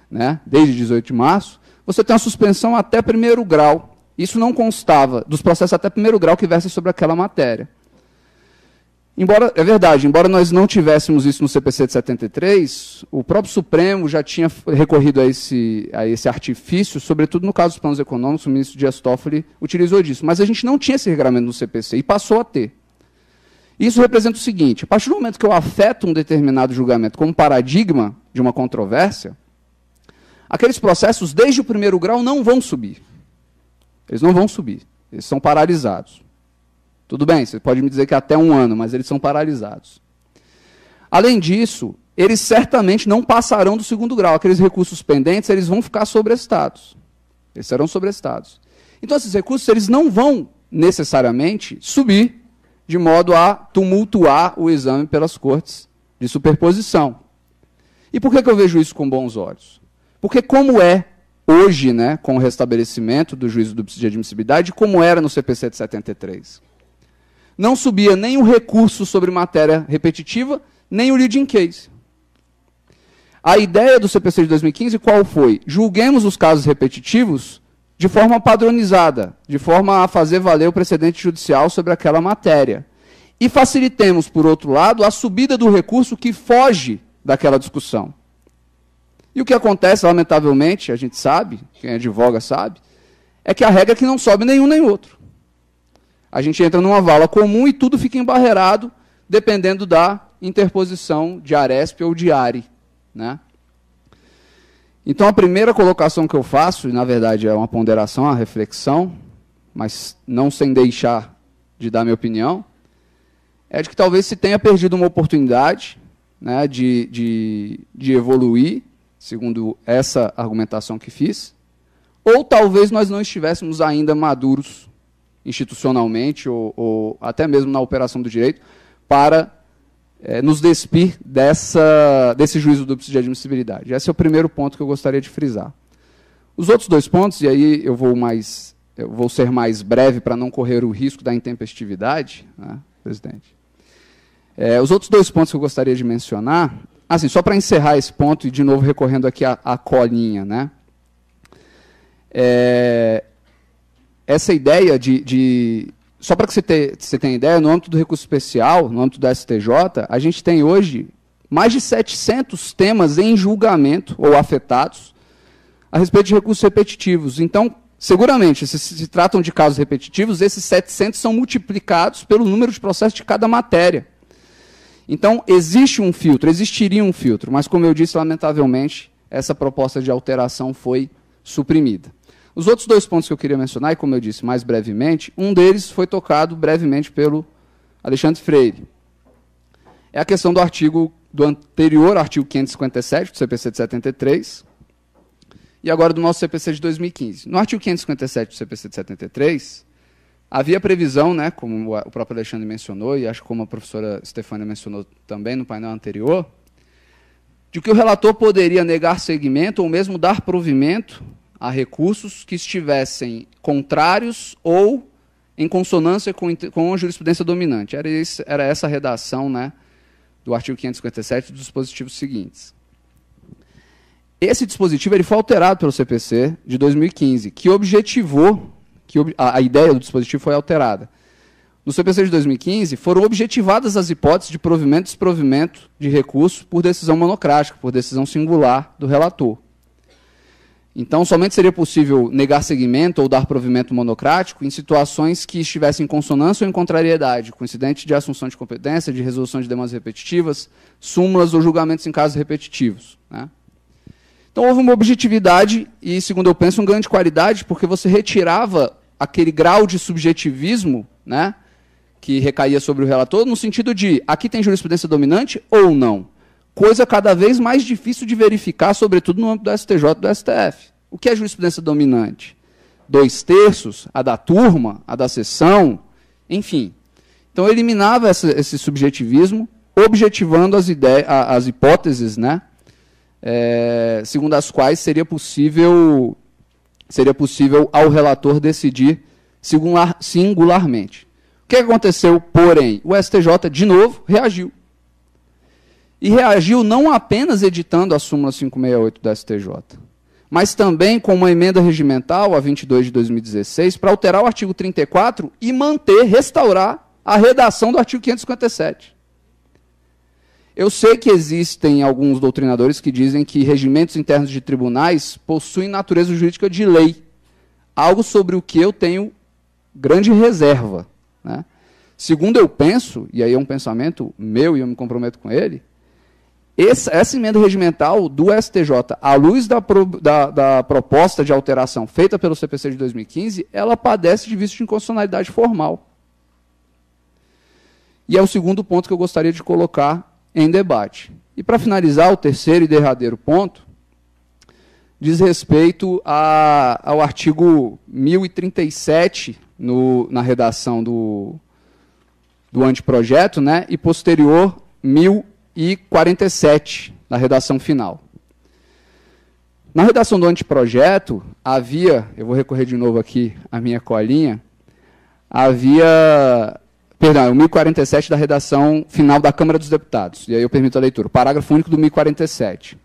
né, desde 18 de março, você tem uma suspensão até 1º grau. Isso não constava dos processos até 1º grau que versem sobre aquela matéria. É verdade, embora nós não tivéssemos isso no CPC de 73, o próprio Supremo já tinha recorrido a esse artifício, sobretudo no caso dos planos econômicos, o ministro Dias Toffoli utilizou disso. Mas a gente não tinha esse regramento no CPC e passou a ter. Isso representa o seguinte: a partir do momento que eu afeto um determinado julgamento como paradigma de uma controvérsia, aqueles processos, desde o 1º grau, não vão subir. Eles não vão subir. Eles são paralisados. Tudo bem, você pode me dizer que até 1 ano, mas eles são paralisados. Além disso, eles certamente não passarão do 2º grau. Aqueles recursos pendentes, eles vão ficar sobrestados. Eles serão sobrestados. Então, esses recursos, eles não vão necessariamente subir de modo a tumultuar o exame pelas cortes de superposição. E por que eu vejo isso com bons olhos? Porque como é hoje, né, com o restabelecimento do juízo dúbio de admissibilidade, como era no CPC de 73. Não subia nem o recurso sobre matéria repetitiva, nem o leading case. A ideia do CPC de 2015 qual foi? Julguemos os casos repetitivos de forma padronizada, de forma a fazer valer o precedente judicial sobre aquela matéria. E facilitemos, por outro lado, a subida do recurso que foge daquela discussão. E o que acontece, lamentavelmente, a gente sabe, quem advoga sabe, é que a regra é que não sobe nenhum nem outro. A gente entra numa vala comum e tudo fica embarreirado, dependendo da interposição de Aresp ou de ARI, né? Então, a primeira colocação que eu faço, e na verdade é uma ponderação, uma reflexão, mas não sem deixar de dar minha opinião, é de que talvez se tenha perdido uma oportunidade, né, de evoluir, segundo essa argumentação que fiz, ou talvez nós não estivéssemos ainda maduros institucionalmente, ou até mesmo na operação do direito, para nos despir desse juízo duplo de admissibilidade. Esse é o primeiro ponto que eu gostaria de frisar. Os outros dois pontos, e aí eu vou ser mais breve para não correr o risco da intempestividade, né, presidente. Os outros dois pontos que eu gostaria de mencionar, assim, só para encerrar esse ponto, e de novo recorrendo aqui à colinha, né, essa ideia só para que você tenha ideia, no âmbito do recurso especial, no âmbito do STJ, a gente tem hoje mais de 700 temas em julgamento ou afetados a respeito de recursos repetitivos. Então, seguramente, se tratam de casos repetitivos, esses 700 são multiplicados pelo número de processos de cada matéria. Então, existiria um filtro, mas, como eu disse, lamentavelmente, essa proposta de alteração foi suprimida. Os outros dois pontos que eu queria mencionar, e como eu disse mais brevemente, um deles foi tocado brevemente pelo Alexandre Freire. É a questão do anterior artigo 557 do CPC de 73, e agora do nosso CPC de 2015. No artigo 557 do CPC de 73, havia previsão, né, como o próprio Alexandre mencionou, e acho que como a professora Stefânia mencionou também no painel anterior, de que o relator poderia negar seguimento ou mesmo dar provimento a recursos que estivessem contrários ou em consonância com a jurisprudência dominante. Era essa a redação, né, do artigo 557 dos dispositivos seguintes. Esse dispositivo ele foi alterado pelo CPC de 2015, que objetivou, a ideia do dispositivo foi alterada. No CPC de 2015, foram objetivadas as hipóteses de provimento e desprovimento de recurso por decisão monocrática, por decisão singular do relator. Então, somente seria possível negar seguimento ou dar provimento monocrático em situações que estivessem em consonância ou em contrariedade, com incidente de assunção de competência, de resolução de demandas repetitivas, súmulas ou julgamentos em casos repetitivos, né? Então, houve uma objetividade e, segundo eu penso, um ganho de qualidade, porque você retirava aquele grau de subjetivismo, né, que recaía sobre o relator, no sentido de, aqui tem jurisprudência dominante ou não? Coisa cada vez mais difícil de verificar, sobretudo no âmbito do STJ e do STF. O que é jurisprudência dominante? 2/3, a da turma, a da sessão, enfim. Então, eliminava esse subjetivismo, objetivando as hipóteses, né, segundo as quais seria possível ao relator decidir singularmente. O que aconteceu, porém? O STJ, de novo, reagiu. E reagiu não apenas editando a súmula 568 do STJ, mas também com uma emenda regimental, a 22 de 2016, para alterar o artigo 34 e restaurar a redação do artigo 557. Eu sei que existem alguns doutrinadores que dizem que regimentos internos de tribunais possuem natureza jurídica de lei, algo sobre o que eu tenho grande reserva, né? Segundo eu penso, e aí é um pensamento meu e eu me comprometo com ele, essa emenda regimental do STJ, à luz da proposta de alteração feita pelo CPC de 2015, ela padece de vício de inconstitucionalidade formal. E é o segundo ponto que eu gostaria de colocar em debate. E, para finalizar, o terceiro e derradeiro ponto diz respeito ao artigo 1037, na redação do anteprojeto, né, e posterior 1047, na redação final. Na redação do anteprojeto, eu vou recorrer de novo aqui à minha colinha, o 1047 da redação final da Câmara dos Deputados. E aí eu permito a leitura. O parágrafo único do 1047.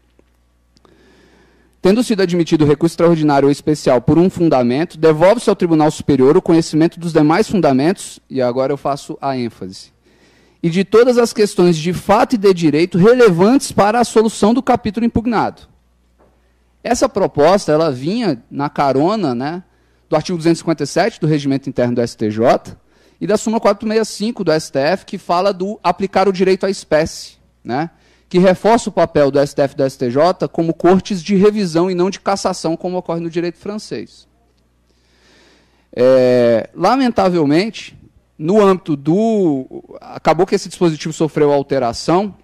Tendo sido admitido recurso extraordinário ou especial por um fundamento, devolve-se ao Tribunal Superior o conhecimento dos demais fundamentos, e agora eu faço a ênfase, e de todas as questões de fato e de direito relevantes para a solução do capítulo impugnado. Essa proposta ela vinha na carona, né, do artigo 257 do Regimento Interno do STJ, e da súmula 465 do STF, que fala do aplicar o direito à espécie, né, que reforça o papel do STF e do STJ como cortes de revisão e não de cassação, como ocorre no direito francês. Lamentavelmente, no âmbito acabou que esse dispositivo sofreu alteração,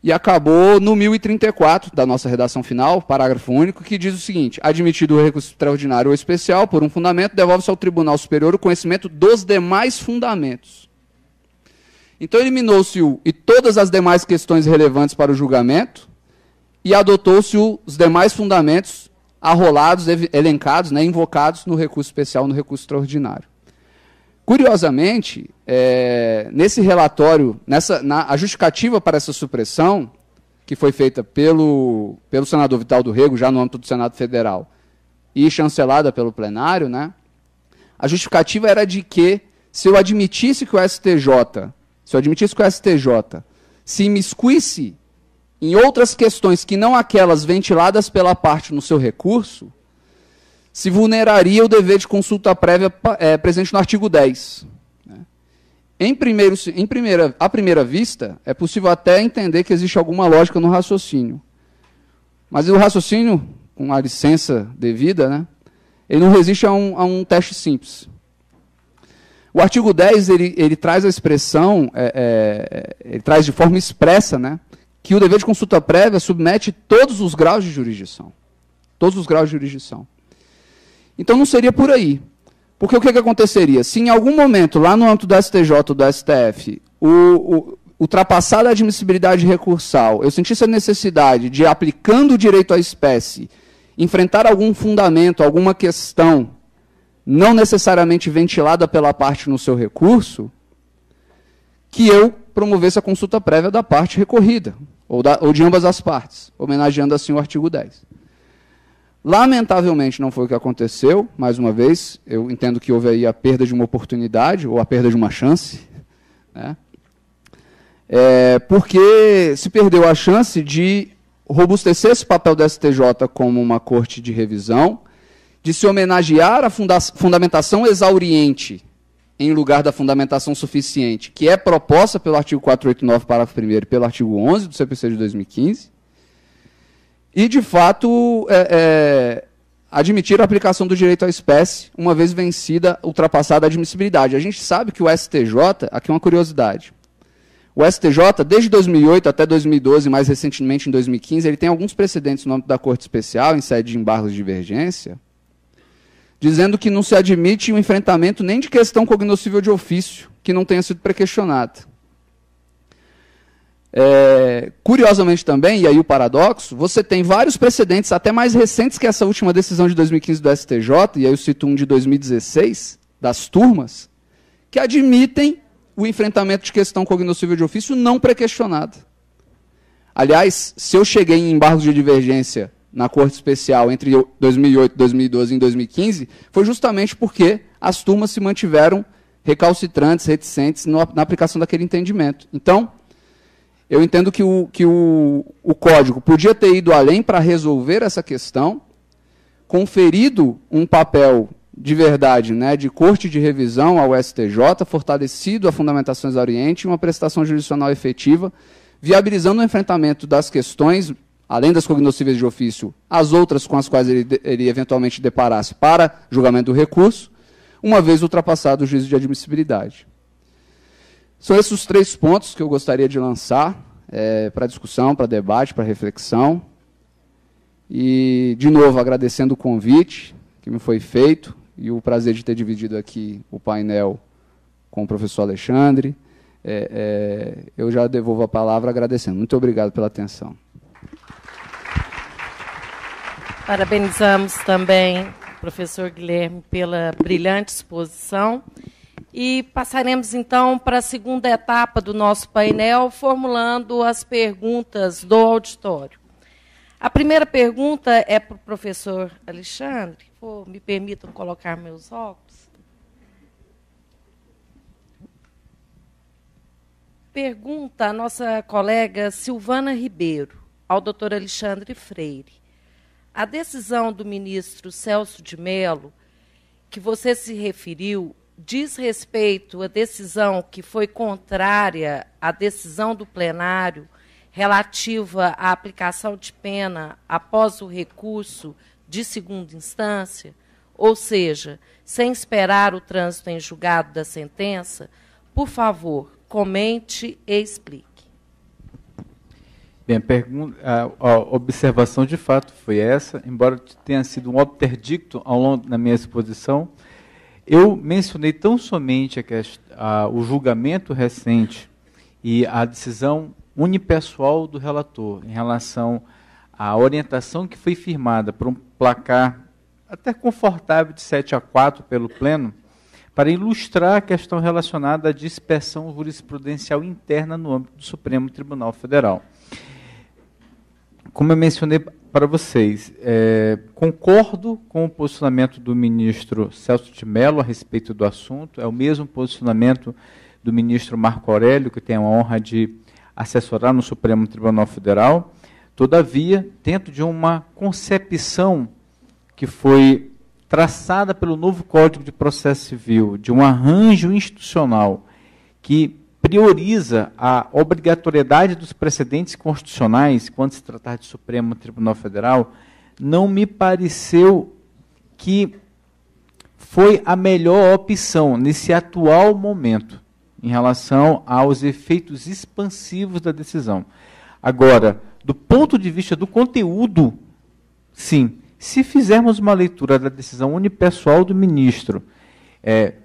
e acabou no 1034 da nossa redação final, parágrafo único, que diz o seguinte: admitido o recurso extraordinário ou especial por um fundamento, devolve-se ao Tribunal Superior o conhecimento dos demais fundamentos. Então eliminou-se e todas as demais questões relevantes para o julgamento e adotou-se os demais fundamentos arrolados, elencados, né, invocados no recurso especial, no recurso extraordinário. Curiosamente, nesse relatório, a justificativa para essa supressão, que foi feita pelo senador Vital do Rego, já no âmbito do Senado Federal, e chancelada pelo plenário, né, a justificativa era de que, se eu admitisse que o STJ se imiscuísse em outras questões que não aquelas ventiladas pela parte no seu recurso, se vulneraria o dever de consulta prévia presente no artigo 10. À primeira vista, é possível até entender que existe alguma lógica no raciocínio. Mas o raciocínio, com a licença devida, né, ele não resiste a um teste simples. O artigo 10, ele traz a expressão, ele traz de forma expressa, né, que o dever de consulta prévia submete todos os graus de jurisdição. Todos os graus de jurisdição. Então não seria por aí. Porque o que aconteceria? Se em algum momento, lá no âmbito do STJ ou do STF, ultrapassada a admissibilidade recursal, eu sentisse a necessidade de, aplicando o direito à espécie, enfrentar algum fundamento, alguma questão, não necessariamente ventilada pela parte no seu recurso, que eu promovesse a consulta prévia da parte recorrida, ou de ambas as partes, homenageando assim o artigo 10. Lamentavelmente não foi o que aconteceu, mais uma vez, eu entendo que houve aí a perda de uma oportunidade, ou a perda de uma chance, né? Porque se perdeu a chance de robustecer esse papel do STJ como uma corte de revisão, de se homenagear a fundamentação exauriente em lugar da fundamentação suficiente, que é proposta pelo artigo 489, parágrafo 1º, e pelo artigo 11 do CPC de 2015, e, de fato, admitir a aplicação do direito à espécie, uma vez vencida, ultrapassada a admissibilidade. A gente sabe que o STJ, aqui é uma curiosidade, o STJ, desde 2008 até 2012, mais recentemente em 2015, ele tem alguns precedentes no âmbito da Corte Especial, em sede de embargos de divergência, dizendo que não se admite o enfrentamento nem de questão cognoscível de ofício, que não tenha sido prequestionada. Curiosamente também, e aí o paradoxo, você tem vários precedentes, até mais recentes que essa última decisão de 2015 do STJ, e aí eu cito um de 2016, das turmas, que admitem o enfrentamento de questão cognoscível de ofício não prequestionada. Aliás, se eu cheguei em embargos de divergência na Corte Especial entre 2008, 2012 e 2015, foi justamente porque as turmas se mantiveram recalcitrantes, reticentes na aplicação daquele entendimento. Então, eu entendo que o Código podia ter ido além para resolver essa questão, conferido um papel de verdade, né, de corte de revisão ao STJ, fortalecido a fundamentação exauriente e uma prestação jurisdicional efetiva, viabilizando o enfrentamento das questões, além das cognoscíveis de ofício, as outras com as quais ele eventualmente deparasse para julgamento do recurso, uma vez ultrapassado o juízo de admissibilidade. São esses os 3 pontos que eu gostaria de lançar para discussão, para debate, para reflexão. E, de novo, agradecendo o convite que me foi feito e o prazer de ter dividido aqui o painel com o professor Alexandre. Eu já devolvo a palavra agradecendo. Muito obrigado pela atenção. Parabenizamos também o professor Guilherme pela brilhante exposição. E passaremos, então, para a segunda etapa do nosso painel, formulando as perguntas do auditório. A primeira pergunta é para o professor Alexandre. Me permitam colocar meus óculos. Pergunta a nossa colega Silvana Ribeiro, ao doutor Alexandre Freire. A decisão do ministro Celso de Mello, que você se referiu, diz respeito à decisão que foi contrária à decisão do plenário relativa à aplicação de pena após o recurso de segunda instância, ou seja, sem esperar o trânsito em julgado da sentença? Por favor, comente e explique. Bem, a observação de fato foi essa, embora tenha sido um obterdicto ao longo da minha exposição. Eu mencionei tão somente o julgamento recente e a decisão unipessoal do relator em relação à orientação que foi firmada por um placar até confortável de 7-4 pelo Pleno, para ilustrar a questão relacionada à dispersão jurisprudencial interna no âmbito do Supremo Tribunal Federal. Como eu mencionei para vocês, concordo com o posicionamento do ministro Celso de Mello a respeito do assunto, é o mesmo posicionamento do ministro Marco Aurélio, que tem a honra de assessorar no Supremo Tribunal Federal. Todavia, dentro de uma concepção que foi traçada pelo novo Código de Processo Civil, de um arranjo institucional que prioriza a obrigatoriedade dos precedentes constitucionais quando se tratar de Supremo Tribunal Federal, não me pareceu que foi a melhor opção nesse atual momento em relação aos efeitos expansivos da decisão. Agora, do ponto de vista do conteúdo, sim, se fizermos uma leitura da decisão unipessoal do ministro,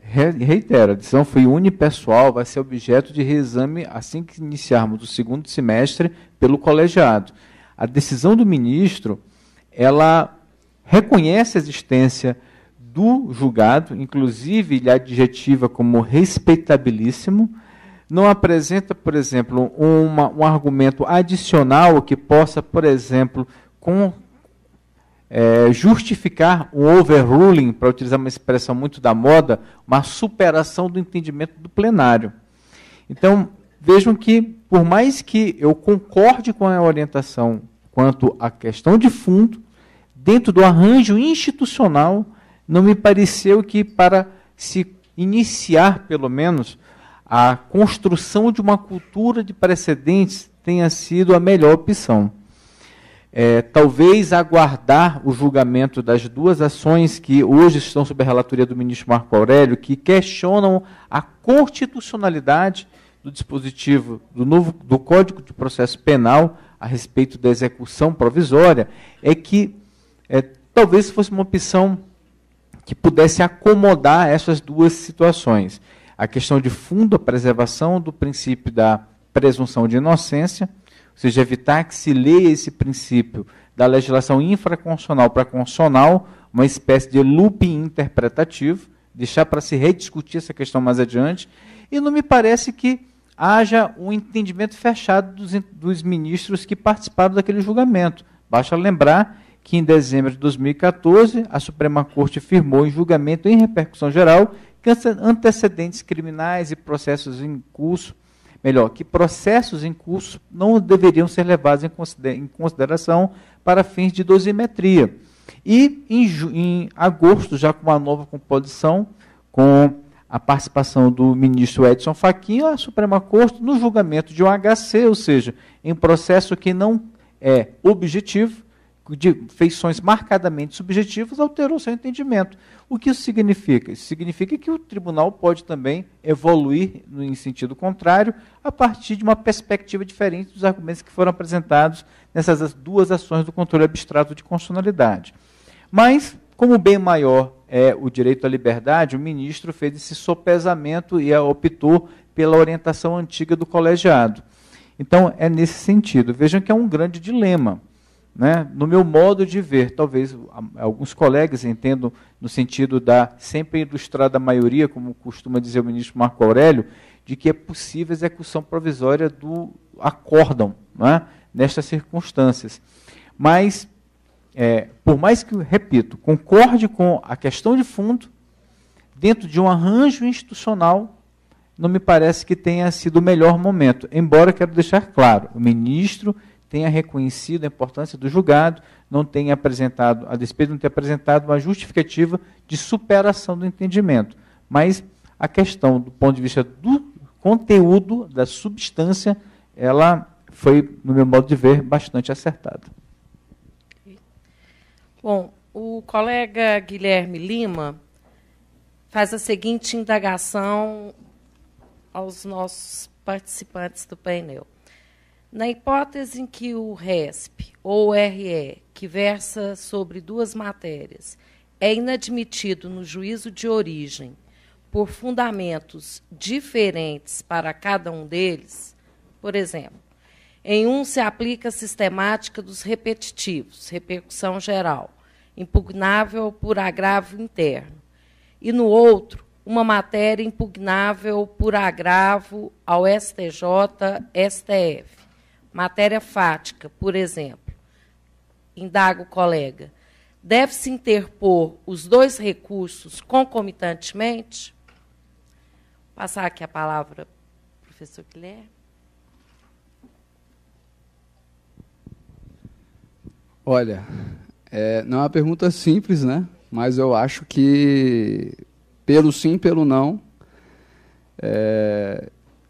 reitero, a decisão foi unipessoal, vai ser objeto de reexame assim que iniciarmos o segundo semestre pelo colegiado. A decisão do ministro, ela reconhece a existência do julgado, inclusive lhe adjetiva como respeitabilíssimo, não apresenta, por exemplo, um argumento adicional que possa, por exemplo, justificar um overruling, para utilizar uma expressão muito da moda, uma superação do entendimento do plenário. Então, vejam que, por mais que eu concorde com a orientação quanto à questão de fundo, dentro do arranjo institucional, não me pareceu que, para se iniciar, pelo menos, a construção de uma cultura de precedentes tenha sido a melhor opção. Talvez aguardar o julgamento das duas ações que hoje estão sob a relatoria do ministro Marco Aurélio, que questionam a constitucionalidade do dispositivo do Código de Processo Penal a respeito da execução provisória, talvez fosse uma opção que pudesse acomodar essas duas situações. A questão de fundo, a preservação do princípio da presunção de inocência, ou seja, evitar que se leia esse princípio da legislação infraconstitucional para constitucional, uma espécie de looping interpretativo, deixar para se rediscutir essa questão mais adiante, e não me parece que haja um entendimento fechado dos ministros que participaram daquele julgamento. Basta lembrar que em dezembro de 2014, a Suprema Corte firmou em julgamento em repercussão geral que antecedentes criminais e processos em curso, que processos em curso não deveriam ser levados em consideração para fins de dosimetria. E, em agosto, já com uma nova composição, com a participação do ministro Edson Fachin, a Suprema Corte, no julgamento de um HC, ou seja, em processo que não é objetivo, de feições marcadamente subjetivas, alterou seu entendimento. O que isso significa? Isso significa que o tribunal pode também evoluir em sentido contrário, a partir de uma perspectiva diferente dos argumentos que foram apresentados nessas duas ações do controle abstrato de constitucionalidade. Mas, como o bem maior é o direito à liberdade, o ministro fez esse sopesamento e optou pela orientação antiga do colegiado. Então, é nesse sentido. Vejam que é um grande dilema. No meu modo de ver, talvez alguns colegas entendam no sentido da sempre ilustrada maioria, como costuma dizer o ministro Marco Aurélio, de que é possível a execução provisória do acórdão, nestas circunstâncias. Mas, por mais que, repito, concorde com a questão de fundo, dentro de um arranjo institucional, não me parece que tenha sido o melhor momento, embora quero deixar claro, o ministro tenha reconhecido a importância do julgado, não tenha apresentado, a despeito de não ter apresentado uma justificativa de superação do entendimento. Mas a questão, do ponto de vista do conteúdo, da substância, ela foi, no meu modo de ver, bastante acertada. Bom, o colega Guilherme Lima faz a seguinte indagação aos nossos participantes do painel. Na hipótese em que o RESP ou o RE, que versa sobre duas matérias, é inadmitido no juízo de origem por fundamentos diferentes para cada um deles, por exemplo, em um se aplica a sistemática dos repetitivos, repercussão geral, impugnável por agravo interno, e no outro, uma matéria impugnável por agravo ao STJ-STF, matéria fática, por exemplo. Indaga o colega. Deve-se interpor os dois recursos concomitantemente? Vou passar aqui a palavra ao professor Guilherme. Olha, não é uma pergunta simples, né? Mas eu acho que, pelo sim, pelo não,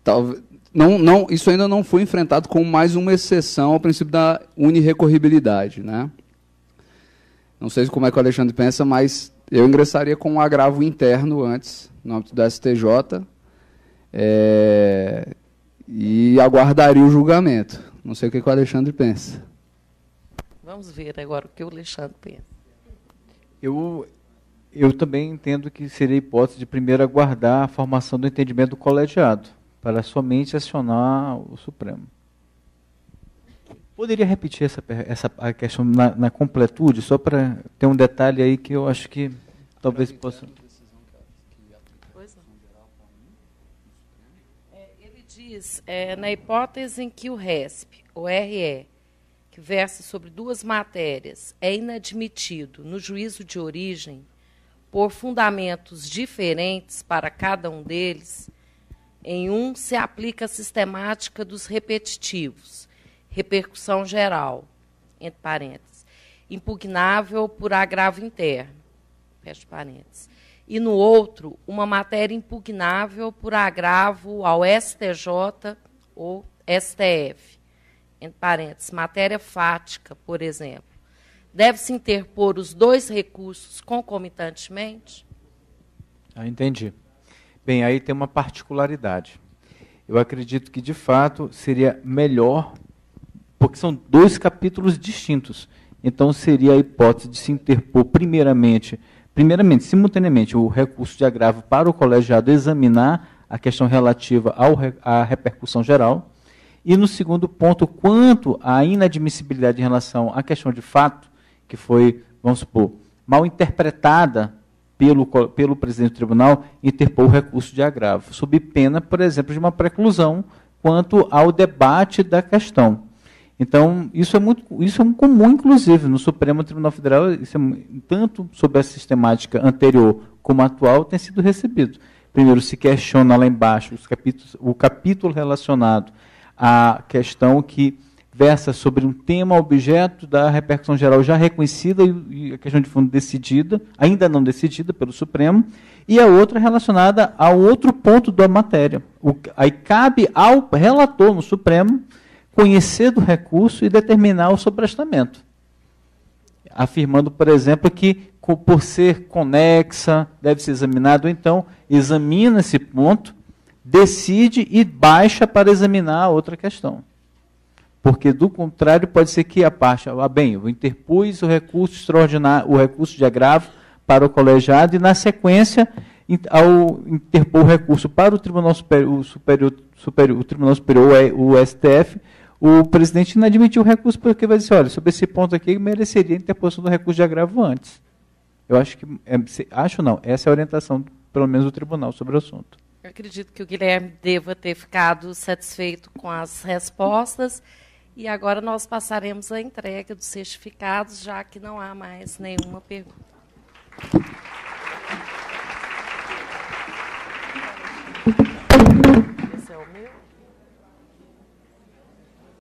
talvez, isso ainda não foi enfrentado como mais uma exceção ao princípio da unirrecorribilidade, né? Não sei como é que o Alexandre pensa, mas eu ingressaria com um agravo interno antes, no âmbito do STJ, e aguardaria o julgamento. Não sei o que o Alexandre pensa. Vamos ver agora o que o Alexandre pensa. Eu também entendo que seria hipótese de primeiro aguardar a formação do entendimento do colegiado, para somente acionar o Supremo. Poderia repetir a questão na completude, só para ter um detalhe aí que eu acho que talvez possa... Ele diz, na hipótese em que o RESP, o RE, que versa sobre duas matérias, é inadmitido no juízo de origem por fundamentos diferentes para cada um deles, em um se aplica a sistemática dos repetitivos, repercussão geral, entre parênteses, impugnável por agravo interno, fecha parênteses, e no outro, uma matéria impugnável por agravo ao STJ ou STF, entre parênteses, matéria fática, por exemplo. Deve-se interpor os dois recursos concomitantemente? Entendi. Bem, aí tem uma particularidade. Eu acredito que, de fato, seria melhor, porque são dois capítulos distintos. Então, seria a hipótese de se interpor, primeiramente, simultaneamente, o recurso de agravo para o colegiado examinar a questão relativa à repercussão geral, e, no segundo ponto, quanto à inadmissibilidade em relação à questão de fato, que foi, vamos supor, mal interpretada pelo presidente do tribunal, interpor o recurso de agravo, sob pena, por exemplo, de uma preclusão quanto ao debate da questão. Então, isso é muito comum, inclusive, no Supremo Tribunal Federal, isso tanto sob a sistemática anterior como atual, tem sido recebido. Primeiro, se questiona lá embaixo o capítulo relacionado à questão que versa sobre um tema objeto da repercussão geral já reconhecida e a questão de fundo decidida, ainda não decidida pelo Supremo, e a outra relacionada a outro ponto da matéria. Aí cabe ao relator no Supremo conhecer do recurso e determinar o sobrestamento, afirmando, por exemplo, que por ser conexa, deve ser examinado, ou então examina esse ponto, decide e baixa para examinar a outra questão. Porque, do contrário, pode ser que a parte, eu interpus o recurso extraordinário, o recurso de agravo para o colegiado e, na sequência, ao interpor o recurso para o Tribunal Superior, o Tribunal Superior, o STF, o presidente inadmitiu o recurso porque vai dizer, olha, sobre esse ponto aqui, mereceria a interposição do recurso de agravo antes. Eu acho que, essa é a orientação, pelo menos, do tribunal sobre o assunto. Eu acredito que o Guilherme deva ter ficado satisfeito com as respostas. E agora nós passaremos a entrega dos certificados, já que não há mais nenhuma pergunta. Esse é o meu.